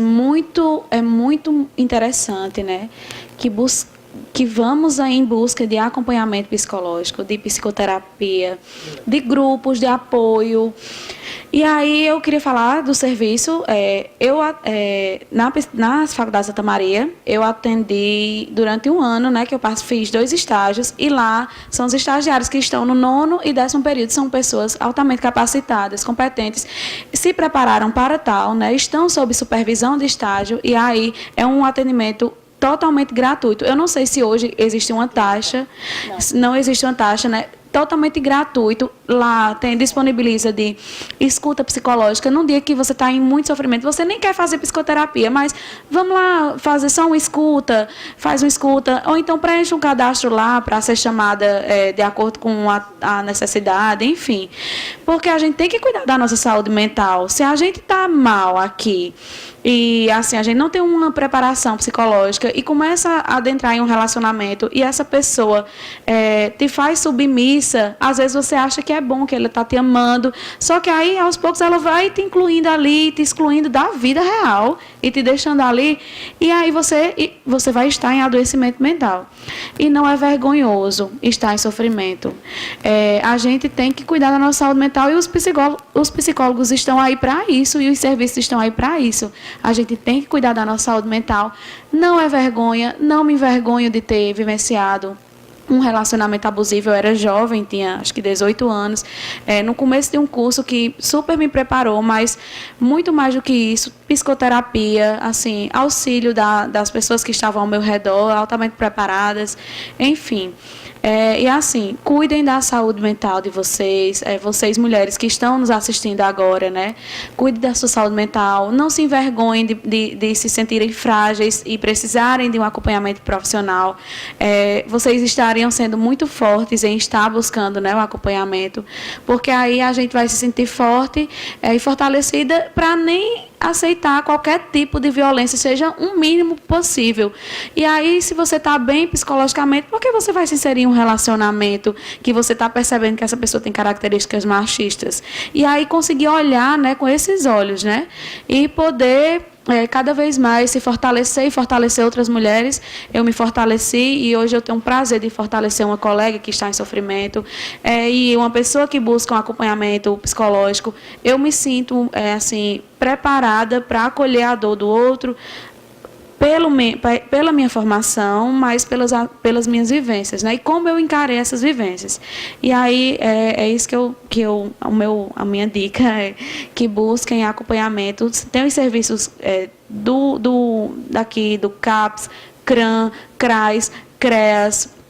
é muito interessante, né, que vamos aí em busca de acompanhamento psicológico, de psicoterapia, de grupos de apoio. E aí eu queria falar do serviço. Nas faculdades Santa Maria, eu atendi durante um ano, né, que eu fiz 2 estágios, e lá são os estagiários que estão no 9º e 10º período, são pessoas altamente capacitadas, competentes, se prepararam para tal, né, estão sob supervisão de estágio, e aí é um atendimento totalmente gratuito. Eu não sei se hoje existe uma taxa, não existe uma taxa, né? Totalmente gratuito. Lá disponibiliza de escuta psicológica. Num dia que você está em muito sofrimento, você nem quer fazer psicoterapia, mas vamos lá fazer só uma escuta, faz uma escuta, ou então preenche um cadastro lá para ser chamada de acordo com a necessidade, enfim. Porque a gente tem que cuidar da nossa saúde mental. Se a gente está mal aqui, e assim, a gente não tem uma preparação psicológica e começa a adentrar em um relacionamento e essa pessoa te faz submissa, às vezes você acha que é bom, que ela está te amando, só que aí aos poucos ela vai te incluindo ali, te excluindo da vida real e te deixando ali, e aí você vai estar em adoecimento mental. E não é vergonhoso estar em sofrimento. A gente tem que cuidar da nossa saúde mental, e os psicólogos estão aí para isso, e os serviços estão aí para isso. A gente tem que cuidar da nossa saúde mental. Não é vergonha, não me envergonho de ter vivenciado um relacionamento abusivo. Eu era jovem, tinha acho que 18 anos, no começo de um curso que super me preparou, mas muito mais do que isso, psicoterapia, assim, auxílio das pessoas que estavam ao meu redor, altamente preparadas, enfim. E assim, cuidem da saúde mental de vocês, vocês mulheres que estão nos assistindo agora, né? Cuidem da sua saúde mental, não se envergonhem de se sentirem frágeis e precisarem de um acompanhamento profissional. Vocês estariam sendo muito fortes em estar buscando, né, o acompanhamento, porque aí a gente vai se sentir forte e fortalecida para nem aceitar qualquer tipo de violência, seja um mínimo possível. E aí, se você está bem psicologicamente, por que você vai se inserir em um relacionamento que você está percebendo que essa pessoa tem características machistas? E aí conseguir olhar, né, com esses olhos, né, e poder cada vez mais se fortalecer e fortalecer outras mulheres. Eu me fortaleci e hoje eu tenho um prazer de fortalecer uma colega que está em sofrimento e uma pessoa que busca um acompanhamento psicológico. Eu me sinto assim preparada para acolher a dor do outro pela minha formação, mas pelas minhas vivências, né? E como eu encarei essas vivências. E aí é isso a minha dica é que busquem acompanhamento. Tem os serviços daqui do CAPS, CRAM, CRAS, CREAS.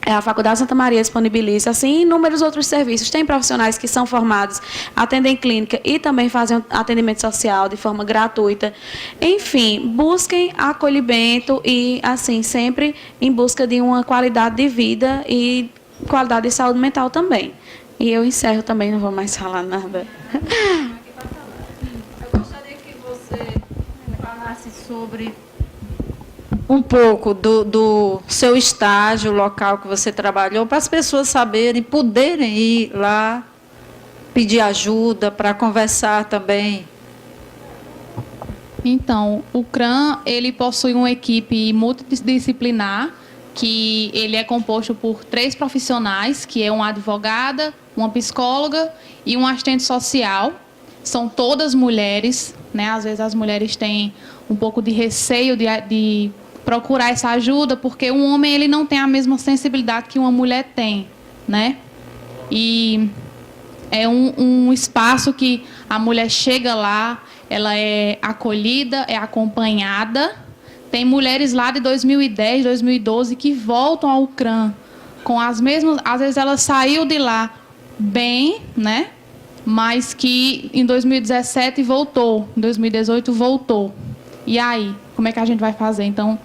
A Faculdade Santa Maria disponibiliza, assim, inúmeros outros serviços. Tem profissionais que são formados, atendem clínica e também fazem atendimento social de forma gratuita. Enfim, busquem acolhimento e, assim, sempre em busca de uma qualidade de vida e qualidade de saúde mental também. E eu encerro também, não vou mais falar nada. Eu gostaria que você falasse sobre um pouco do seu estágio, local que você trabalhou, para as pessoas saberem, poderem ir lá, pedir ajuda, para conversar também. Então, o CRAM, ele possui uma equipe multidisciplinar, que ele é composto por 3 profissionais, que é uma advogada, uma psicóloga e um assistente social. São todas mulheres, né? Às vezes as mulheres têm um pouco de receio de procurar essa ajuda, porque um homem ele não tem a mesma sensibilidade que uma mulher tem, né? E é um espaço que a mulher chega lá, ela é acolhida, é acompanhada. Tem mulheres lá de 2010, 2012 que voltam ao CRAM com as mesmas, às vezes ela saiu de lá bem, né? Mas que em 2017 voltou, em 2018 voltou. E aí, como é que a gente vai fazer? Então,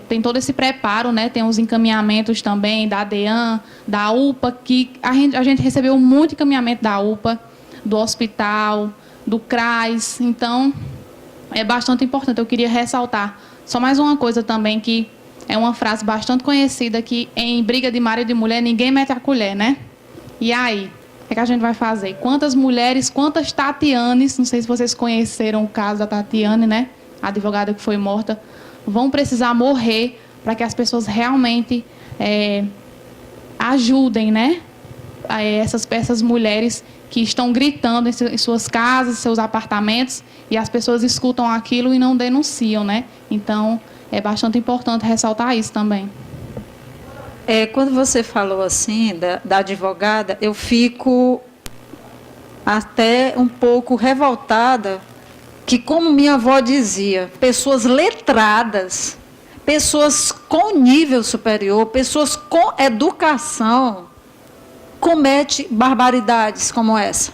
tem todo esse preparo, né? Tem os encaminhamentos também da DEAN, da UPA, que a gente recebeu muito encaminhamento da UPA, do hospital, do CRAS. Então, é bastante importante. Eu queria ressaltar só mais uma coisa também, que é uma frase bastante conhecida, que em briga de marido e mulher, ninguém mete a colher, né? E aí, o que a gente vai fazer? Quantas mulheres, quantas Tatianes, não sei se vocês conheceram o caso da Tatiane, né? A advogada que foi morta, vão precisar morrer para que as pessoas realmente ajudem, né? Essas mulheres que estão gritando em suas casas, seus apartamentos, e as pessoas escutam aquilo e não denunciam, né? Então, é bastante importante ressaltar isso também. Quando você falou assim, da advogada, eu fico até um pouco revoltada, que, como minha avó dizia, pessoas letradas, pessoas com nível superior, pessoas com educação, cometem barbaridades como essa.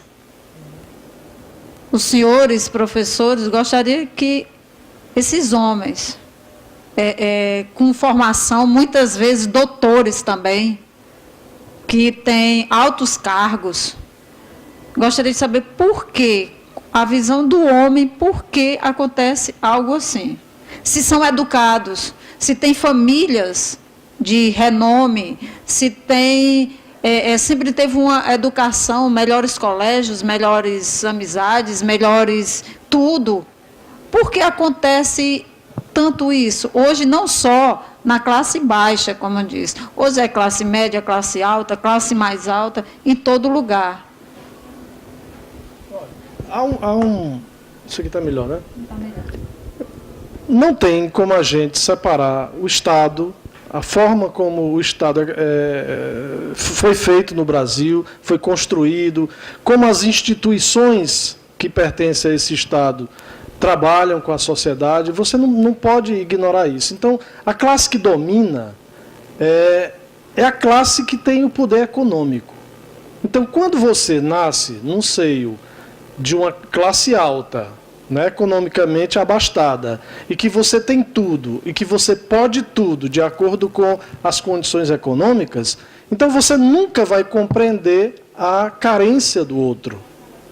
Os senhores professores gostariam que esses homens, com formação, muitas vezes doutores também, que têm altos cargos, gostaria de saber por quê, a visão do homem, por que acontece algo assim. Se são educados, se tem famílias de renome, se tem, sempre teve uma educação, melhores colégios, melhores amizades, melhores tudo. Por que acontece tanto isso? Hoje não só na classe baixa, como eu disse, hoje é classe média, classe alta, classe mais alta, em todo lugar. Isso aqui está melhor, né? Está melhor. Não tem como a gente separar o Estado, a forma como o Estado foi feito no Brasil, foi construído, como as instituições que pertencem a esse Estado trabalham com a sociedade, você não pode ignorar isso. Então, a classe que domina é a classe que tem o poder econômico. Então, quando você nasce num seio de uma classe alta, né, economicamente abastada, e que você tem tudo, e que você pode tudo de acordo com as condições econômicas, então você nunca vai compreender a carência do outro,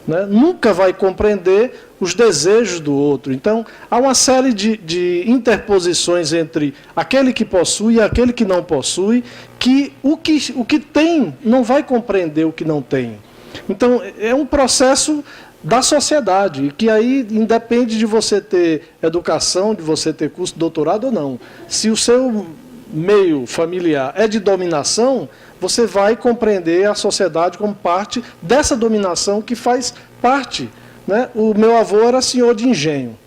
né? Nunca vai compreender os desejos do outro. Então, há uma série de interposições entre aquele que possui e aquele que não possui, que o que tem não vai compreender o que não tem. Então, é um processo da sociedade, que aí independe de você ter educação, de você ter curso de doutorado ou não. Se o seu meio familiar é de dominação, você vai compreender a sociedade como parte dessa dominação que faz parte, né? O meu avô era senhor de engenho.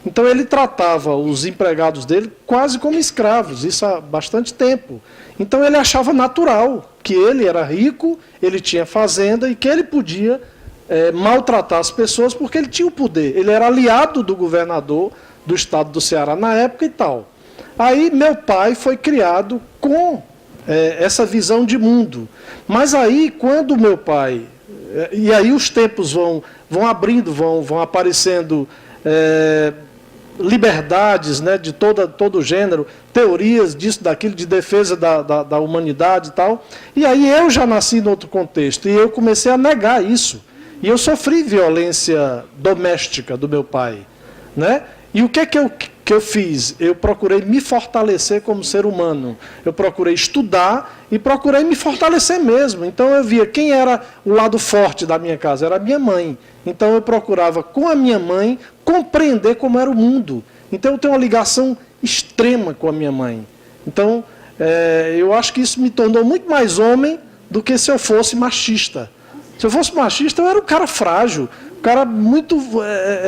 Então ele tratava os empregados dele quase como escravos, isso há bastante tempo. Então ele achava natural que ele era rico, ele tinha fazenda e que ele podia maltratar as pessoas porque ele tinha o poder. Ele era aliado do governador do estado do Ceará na época e tal. Aí meu pai foi criado com essa visão de mundo. Mas aí, quando meu pai... E aí os tempos vão abrindo, vão aparecendo liberdades, né, de todo gênero, teorias disso, daquilo, de defesa da humanidade e tal. E aí eu já nasci em outro contexto, e eu comecei a negar isso. E eu sofri violência doméstica do meu pai, né? E o que eu fiz? Eu procurei me fortalecer como ser humano. Eu procurei estudar e procurei me fortalecer mesmo. Então eu via quem era o lado forte da minha casa, era a minha mãe. Então eu procurava, com a minha mãe, compreender como era o mundo. Então eu tenho uma ligação extrema com a minha mãe. Então eu acho que isso me tornou muito mais homem do que se eu fosse machista. Se eu fosse machista, eu era um cara frágil, um cara muito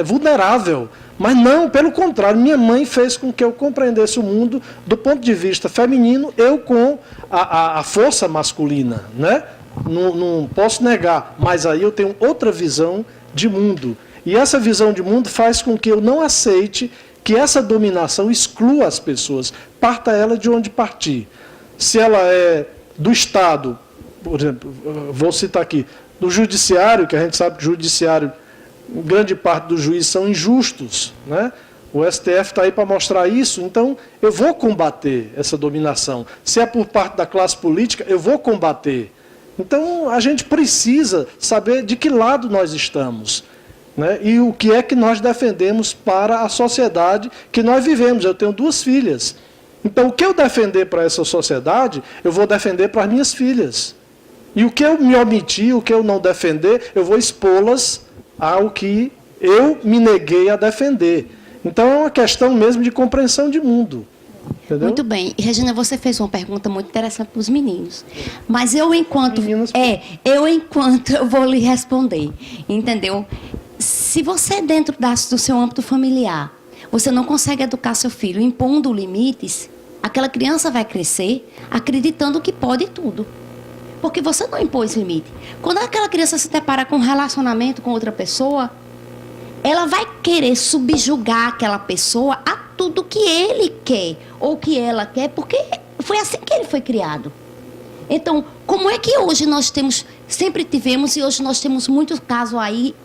vulnerável. Mas não, pelo contrário, minha mãe fez com que eu compreendesse o mundo do ponto de vista feminino, eu com a força masculina, né? Não posso negar, mas aí eu tenho outra visão de mundo. E essa visão de mundo faz com que eu não aceite que essa dominação exclua as pessoas, parta ela de onde partir. Se ela é do Estado, por exemplo, vou citar aqui, do judiciário, que a gente sabe que o judiciário, grande parte dos juízes são injustos, né? O STF está aí para mostrar isso, então eu vou combater essa dominação. Se é por parte da classe política, eu vou combater. Então a gente precisa saber de que lado nós estamos, né? E o que é que nós defendemos para a sociedade que nós vivemos. Eu tenho 2 filhas. Então o que eu defender para essa sociedade, eu vou defender para as minhas filhas. E o que eu me omitir, o que eu não defender, eu vou expô-las ao que eu me neguei a defender. Então é uma questão mesmo de compreensão de mundo. Entendeu? Muito bem. E, Regina, você fez uma pergunta muito interessante para os meninos. Mas eu enquanto eu vou lhe responder, entendeu? Se você dentro do seu âmbito familiar, você não consegue educar seu filho impondo limites, aquela criança vai crescer acreditando que pode tudo. Porque você não impôs limite. Quando aquela criança se depara com um relacionamento com outra pessoa, ela vai querer subjugar aquela pessoa a tudo que ele quer ou que ela quer, porque foi assim que ele foi criado. Então, como é que hoje nós sempre tivemos e hoje nós temos muitos casos aí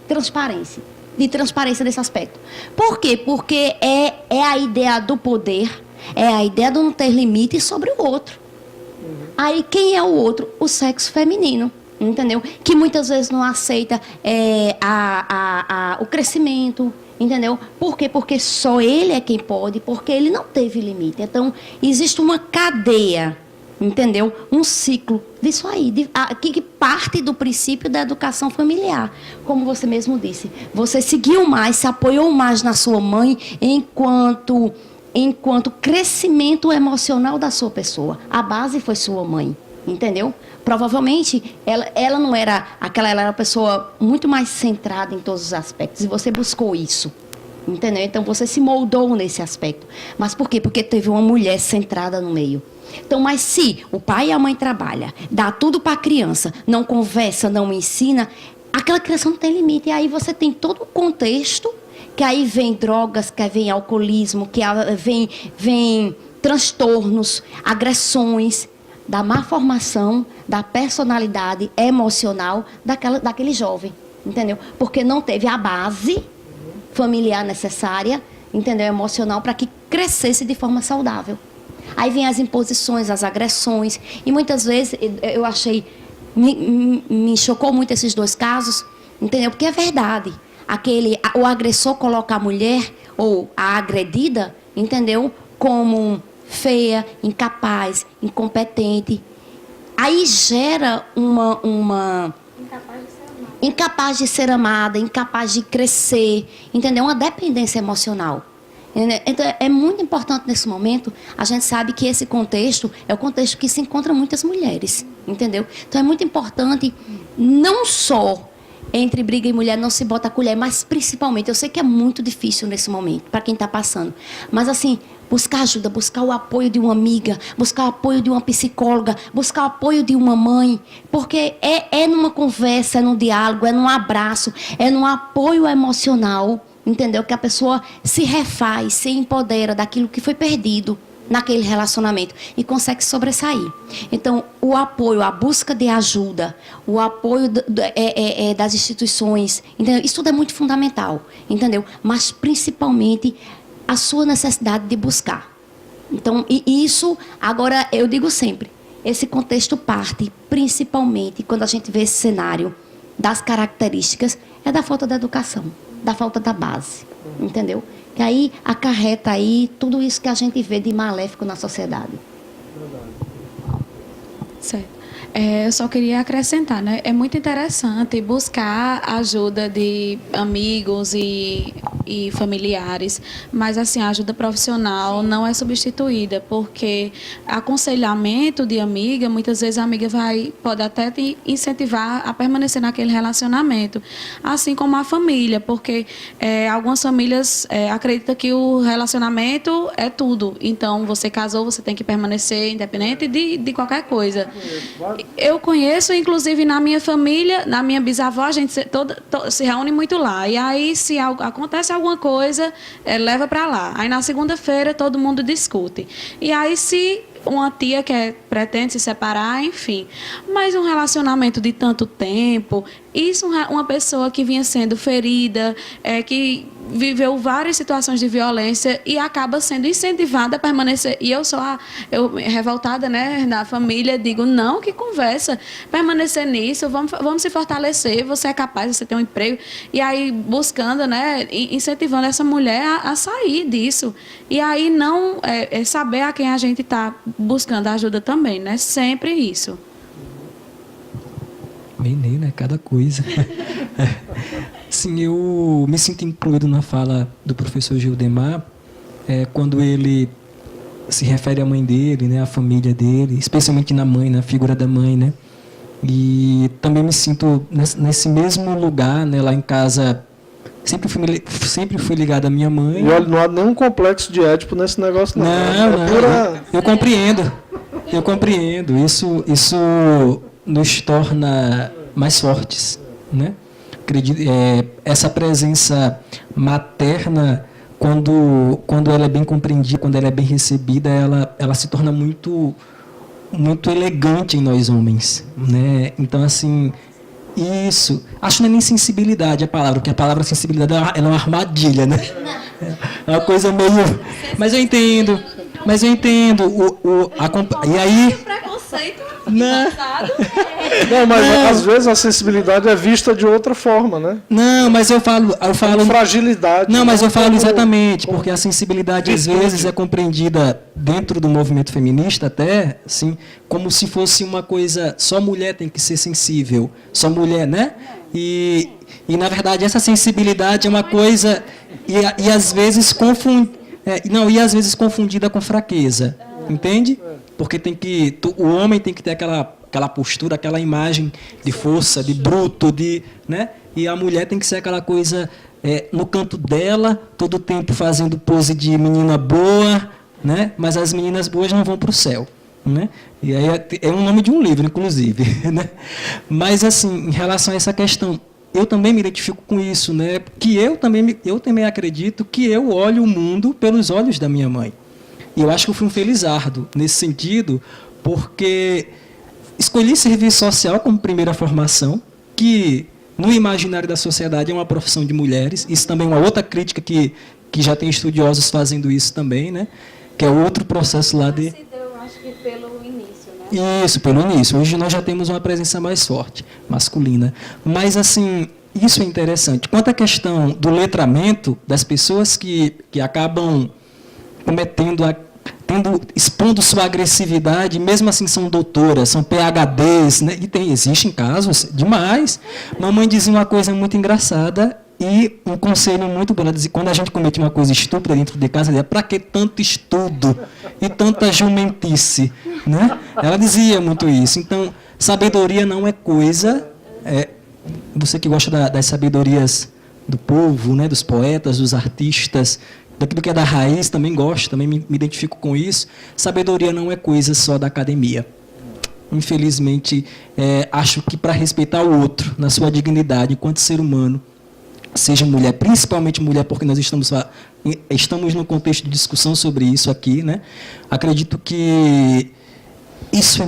de transparência desse aspecto? Por quê? Porque é a ideia do poder, é a ideia de não ter limite sobre o outro. Aí, quem é o outro? O sexo feminino, entendeu? Que muitas vezes não aceita o crescimento, entendeu? Por quê? Porque só ele é quem pode, porque ele não teve limite. Então, existe uma cadeia, entendeu? Um ciclo disso aí, que parte do princípio da educação familiar. Como você mesmo disse, você seguiu mais, se apoiou mais na sua mãe enquanto crescimento emocional da sua pessoa. A base foi sua mãe, entendeu? Provavelmente, ela não era ela era uma pessoa muito mais centrada em todos os aspectos, e você buscou isso, entendeu? Então, você se moldou nesse aspecto. Mas por quê? Porque teve uma mulher centrada no meio. Então, mas se o pai e a mãe trabalham, dá tudo para a criança, não conversa, não ensina, aquela criança não tem limite. E aí você tem todo o contexto Que aí vem drogas, que aí vem alcoolismo, que vem transtornos, agressões, da má formação, da personalidade emocional daquele jovem, entendeu? Porque não teve a base familiar necessária, entendeu? Emocional, para que crescesse de forma saudável. Aí vem as imposições, as agressões, e muitas vezes eu achei, me chocou muito esses 2 casos, entendeu? Porque é verdade. O agressor coloca a mulher, ou a agredida, entendeu? Como feia, incapaz, incompetente. Aí gera uma incapaz de ser amada, incapaz de crescer, entendeu? Uma dependência emocional. Então, é muito importante nesse momento, a gente sabe que esse contexto é o contexto que se encontra muitas mulheres, entendeu? Então, é muito importante, não só entre briga e mulher não se bota a colher, mas principalmente, eu sei que é muito difícil nesse momento, para quem está passando, mas assim, buscar ajuda, buscar o apoio de uma amiga, buscar o apoio de uma psicóloga, buscar o apoio de uma mãe, porque é numa conversa, é num diálogo, é num abraço, é num apoio emocional, entendeu? Que a pessoa se refaz, se empodera daquilo que foi perdido naquele relacionamento e consegue sobressair. Então, o apoio, a busca de ajuda, o apoio das instituições, entendeu? Isso tudo é muito fundamental, entendeu? Mas, principalmente, a sua necessidade de buscar. Então, e isso, agora, eu digo sempre, esse contexto parte, principalmente, quando a gente vê esse cenário das características, é da falta da educação, da falta da base, entendeu? Que aí acarreta aí tudo isso que a gente vê de maléfico na sociedade. Certo. Eu só queria acrescentar, né? É muito interessante buscar a ajuda de amigos e familiares, mas assim, a ajuda profissional não é substituída, porque aconselhamento de amiga, muitas vezes a amiga pode até te incentivar a permanecer naquele relacionamento, assim como a família, porque algumas famílias acreditam que o relacionamento é tudo, então você casou, você tem que permanecer independente de qualquer coisa. Eu conheço, inclusive na minha família, na minha bisavó, a gente se reúne muito lá. E aí, se acontece alguma coisa, leva para lá. Aí, na segunda-feira, todo mundo discute. E aí, se uma tia pretende se separar, enfim. Mas um relacionamento de tanto tempo, isso uma pessoa que vinha sendo ferida, que viveu várias situações de violência e acaba sendo incentivada a permanecer. E eu revoltada, né, na família, digo, não, que conversa, permanecer nisso, vamos se fortalecer, você é capaz, você tem um emprego. E aí, buscando, né, incentivando essa mulher a sair disso. E aí, não saber a quem a gente está buscando ajuda também, né, sempre isso. Menino, né? Cada coisa. Sim, eu me sinto incluído na fala do professor Gildemar, quando ele se refere à mãe dele, né, à família dele, especialmente na mãe, na figura da mãe, né? E também me sinto nesse mesmo lugar, né, lá em casa. Sempre fui ligado à minha mãe. E olha, não há nenhum complexo de Édipo nesse negócio, não. Não. Eu compreendo. Isso nos torna mais fortes, né? Essa presença materna, quando ela é bem compreendida, quando ela é bem recebida, ela se torna muito, muito elegante em nós homens, né? Então, assim, isso, acho que não é nem sensibilidade a palavra, porque a palavra sensibilidade ela é uma armadilha, né? É uma coisa meio... Mas eu entendo. E aí... Não, mas às vezes a sensibilidade é vista de outra forma, né? Não, mas eu falo fragilidade. Não, mas eu falo exatamente, porque a sensibilidade às vezes é compreendida dentro do movimento feminista até, assim, como se fosse uma coisa, só mulher tem que ser sensível, só mulher, né? E na verdade essa sensibilidade é uma coisa e às vezes confundida com fraqueza, entende? Porque o homem tem que ter aquela postura, aquela imagem de força, de bruto, né? E a mulher tem que ser aquela coisa no canto dela, todo o tempo fazendo pose de menina boa, né? Mas as meninas boas não vão para o céu, né? E aí é um nome de um livro, inclusive, né? Mas assim, em relação a essa questão eu também me identifico com isso, né? Que eu também acredito que eu olho o mundo pelos olhos da minha mãe. E eu acho que eu fui um felizardo nesse sentido, porque escolhi serviço social como primeira formação, que no imaginário da sociedade é uma profissão de mulheres. Isso também é uma outra crítica que já tem estudiosos fazendo isso também, né? Que é outro processo lá de... Eu acho que pelo início, né? Isso, pelo início. Hoje nós já temos uma presença mais forte, masculina. Mas, assim, isso é interessante. Quanto à questão do letramento das pessoas que acabam expondo sua agressividade, mesmo assim são doutoras, são PhDs, né? E existem casos demais. Mamãe dizia uma coisa muito engraçada e um conselho muito bom. Ela dizia, quando a gente comete uma coisa estúpida dentro de casa, ela dizia, para que tanto estudo e tanta jumentice? Né? Ela dizia muito isso. Então, sabedoria não é coisa... você que gosta das sabedorias do povo, né? Dos poetas, dos artistas... daquilo que é da raiz, também gosto, também me identifico com isso. Sabedoria não é coisa só da academia. Infelizmente, acho que para respeitar o outro, na sua dignidade, enquanto ser humano, seja mulher, principalmente mulher, porque nós estamos num contexto de discussão sobre isso aqui, né? Acredito que isso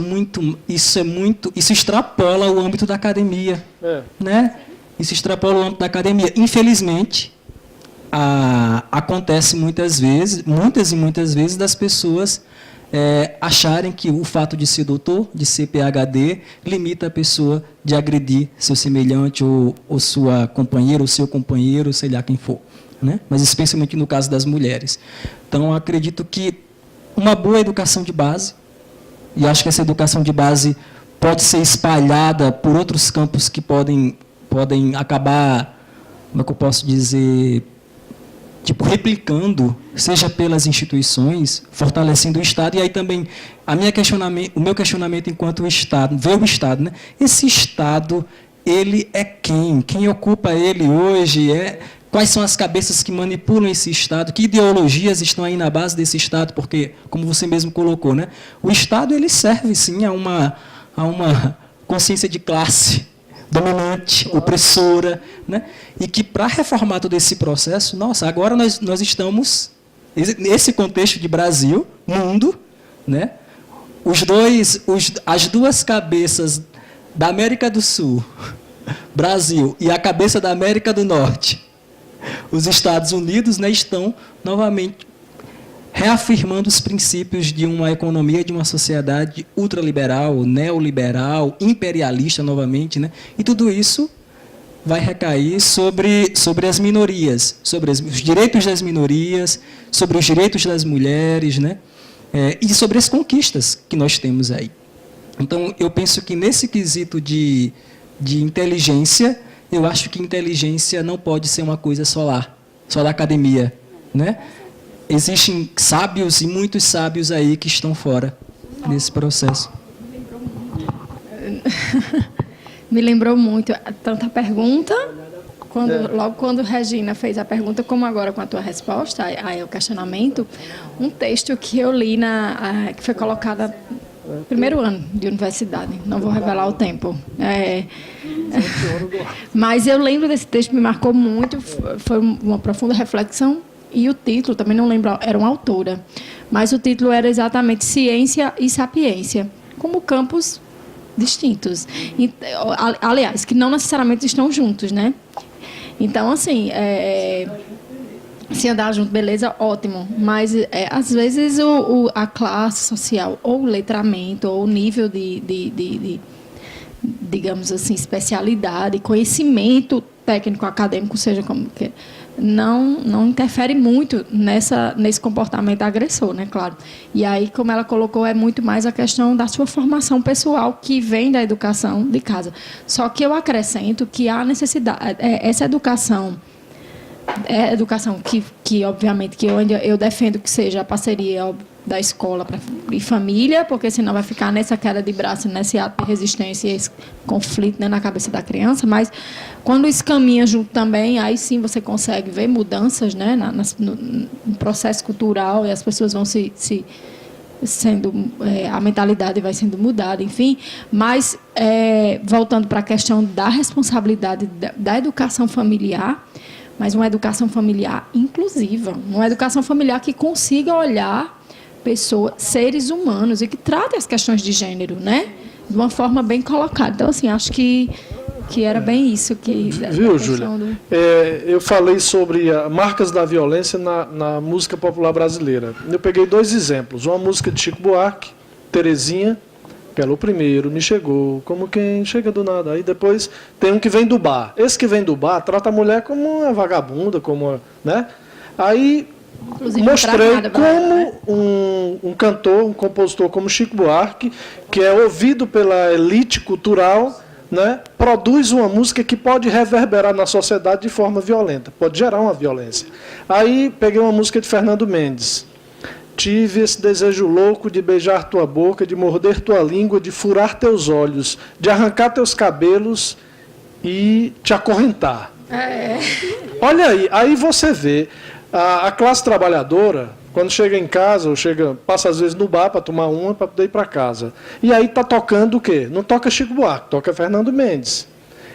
extrapola o âmbito da academia, né? Isso extrapola o âmbito da academia. Infelizmente, acontece muitas e muitas vezes das pessoas acharem que o fato de ser doutor, de ser PhD, limita a pessoa de agredir seu semelhante ou sua companheira, ou seu companheiro, sei lá quem for, né? Mas especialmente no caso das mulheres. Então, acredito que uma boa educação de base, e acho que essa educação de base pode ser espalhada por outros campos que podem acabar, como é que eu posso dizer... replicando, seja pelas instituições, fortalecendo o Estado, e aí também o meu questionamento enquanto Estado, ver o Estado, né? Esse Estado, ele é quem? Quem ocupa ele hoje? Quais são as cabeças que manipulam esse Estado? Que ideologias estão aí na base desse Estado? Porque, como você mesmo colocou, né? O Estado, ele serve, sim, a uma consciência de classe, dominante, opressora, né? E que para reformar todo esse processo, agora nós estamos nesse contexto de Brasil, mundo, né? As duas cabeças da América do Sul, Brasil, e a cabeça da América do Norte, os Estados Unidos, né, estão novamente reafirmando os princípios de uma economia, de uma sociedade ultraliberal, neoliberal, imperialista novamente, né? E tudo isso vai recair sobre as minorias, sobre os direitos das minorias, sobre os direitos das mulheres, né? E sobre as conquistas que nós temos aí. Então, eu penso que nesse quesito de inteligência, eu acho que inteligência não pode ser uma coisa só da academia, né? Existem sábios e muitos sábios aí que estão fora desse processo. Me lembrou muito tanta pergunta, logo quando Regina fez a pergunta, como agora com a tua resposta, aí o questionamento, um texto que eu li que foi colocado no primeiro ano de universidade, não vou revelar o tempo. Mas eu lembro desse texto, me marcou muito, foi uma profunda reflexão. E o título, também não lembro, era uma autora, mas o título era exatamente Ciência e Sapiência, como campos distintos. Aliás, que não necessariamente estão juntos, né? Então, assim, se andar junto, beleza, ótimo. Mas, às vezes, a classe social, ou o letramento, ou o nível de digamos assim, especialidade, conhecimento técnico, acadêmico, seja como que não interfere muito nesse comportamento agressor, né, claro. E aí, como ela colocou, é muito mais a questão da sua formação pessoal, que vem da educação de casa. Só que eu acrescento que há necessidade, essa educação que obviamente, que eu defendo que seja a parceria da escola e família, porque senão vai ficar nessa queda de braço, nesse ato de resistência e esse conflito, né, na cabeça da criança. Mas quando isso caminha junto também, aí sim você consegue ver mudanças, né, no processo cultural, e as pessoas vão se a mentalidade vai sendo mudada, enfim, mas voltando para a questão da responsabilidade da educação familiar, mas uma educação familiar inclusiva, uma educação familiar que consiga olhar pessoas, seres humanos e que trate as questões de gênero, né, de uma forma bem colocada. Então, assim, acho que era bem isso que... Viu, Júlia? Eu falei sobre marcas da violência na música popular brasileira. Eu peguei 2 exemplos. Uma música de Chico Buarque, Terezinha, que era o primeiro, me chegou, como quem chega do nada. Aí depois tem um que vem do bar. Esse que vem do bar trata a mulher como uma vagabunda, como, né? Aí inclusive, mostrei como um cantor, um compositor como Chico Buarque, que é ouvido pela elite cultural, né, produz uma música que pode reverberar na sociedade de forma violenta, pode gerar uma violência. Aí peguei uma música de Fernando Mendes. Tive esse desejo louco de beijar tua boca, de morder tua língua, de furar teus olhos, de arrancar teus cabelos e te acorrentar. Olha aí você vê a classe trabalhadora, quando chega em casa, ou passa às vezes no bar para tomar uma, para poder ir para casa. E aí está tocando o quê? Não toca Chico Buarque, toca Fernando Mendes.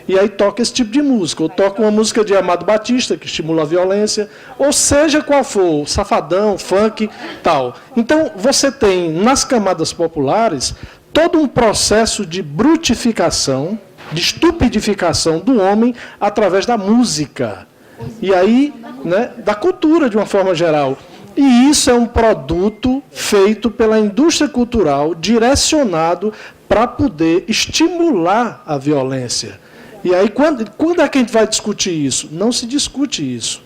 E aí toca esse tipo de música. Ou toca uma música de Amado Batista, que estimula a violência, ou seja qual for, safadão, funk, tal. Então, você tem, nas camadas populares, todo um processo de brutificação, de estupidificação do homem através da música. E aí, né, da cultura, de uma forma geral. E isso é um produto feito pela indústria cultural, direcionado para poder estimular a violência. E aí, quando é que a gente vai discutir isso? Não se discute isso.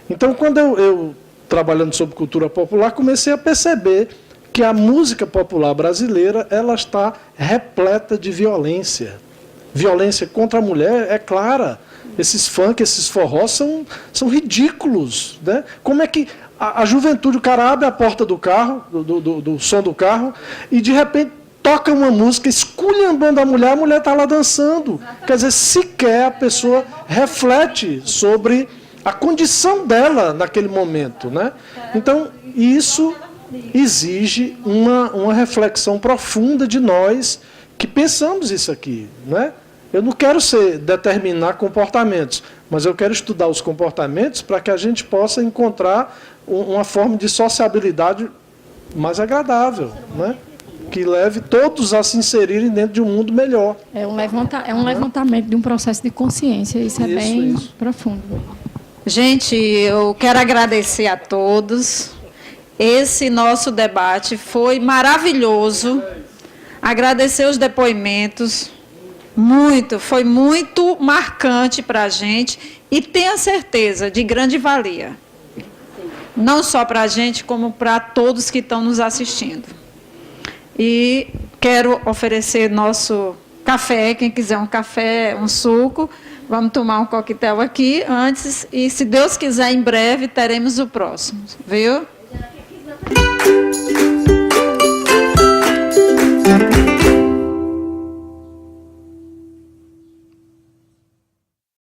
Então, quando eu trabalhando sobre cultura popular, comecei a perceber que a música popular brasileira ela está repleta de violência. Violência contra a mulher é clara. Esses funk, esses forrós são ridículos, né? Como é que a juventude, o cara abre a porta do carro, do som do carro, e de repente toca uma música esculhambando a mulher está lá dançando. Quer dizer, sequer a pessoa reflete sobre a condição dela naquele momento, né? Então, isso exige uma reflexão profunda de nós que pensamos isso aqui, né? Eu não quero determinar comportamentos, mas eu quero estudar os comportamentos para que a gente possa encontrar uma forma de sociabilidade mais agradável, né? Que leve todos a se inserirem dentro de um mundo melhor. É um levantamento de um processo de consciência, isso é bem profundo. Gente, eu quero agradecer a todos. Esse nosso debate foi maravilhoso. Agradecer os depoimentos. Foi muito marcante para a gente e tenha certeza de grande valia. Não só para a gente, como para todos que estão nos assistindo. E quero oferecer nosso café, quem quiser um café, um suco, vamos tomar um coquetel aqui antes e, se Deus quiser, em breve teremos o próximo, viu?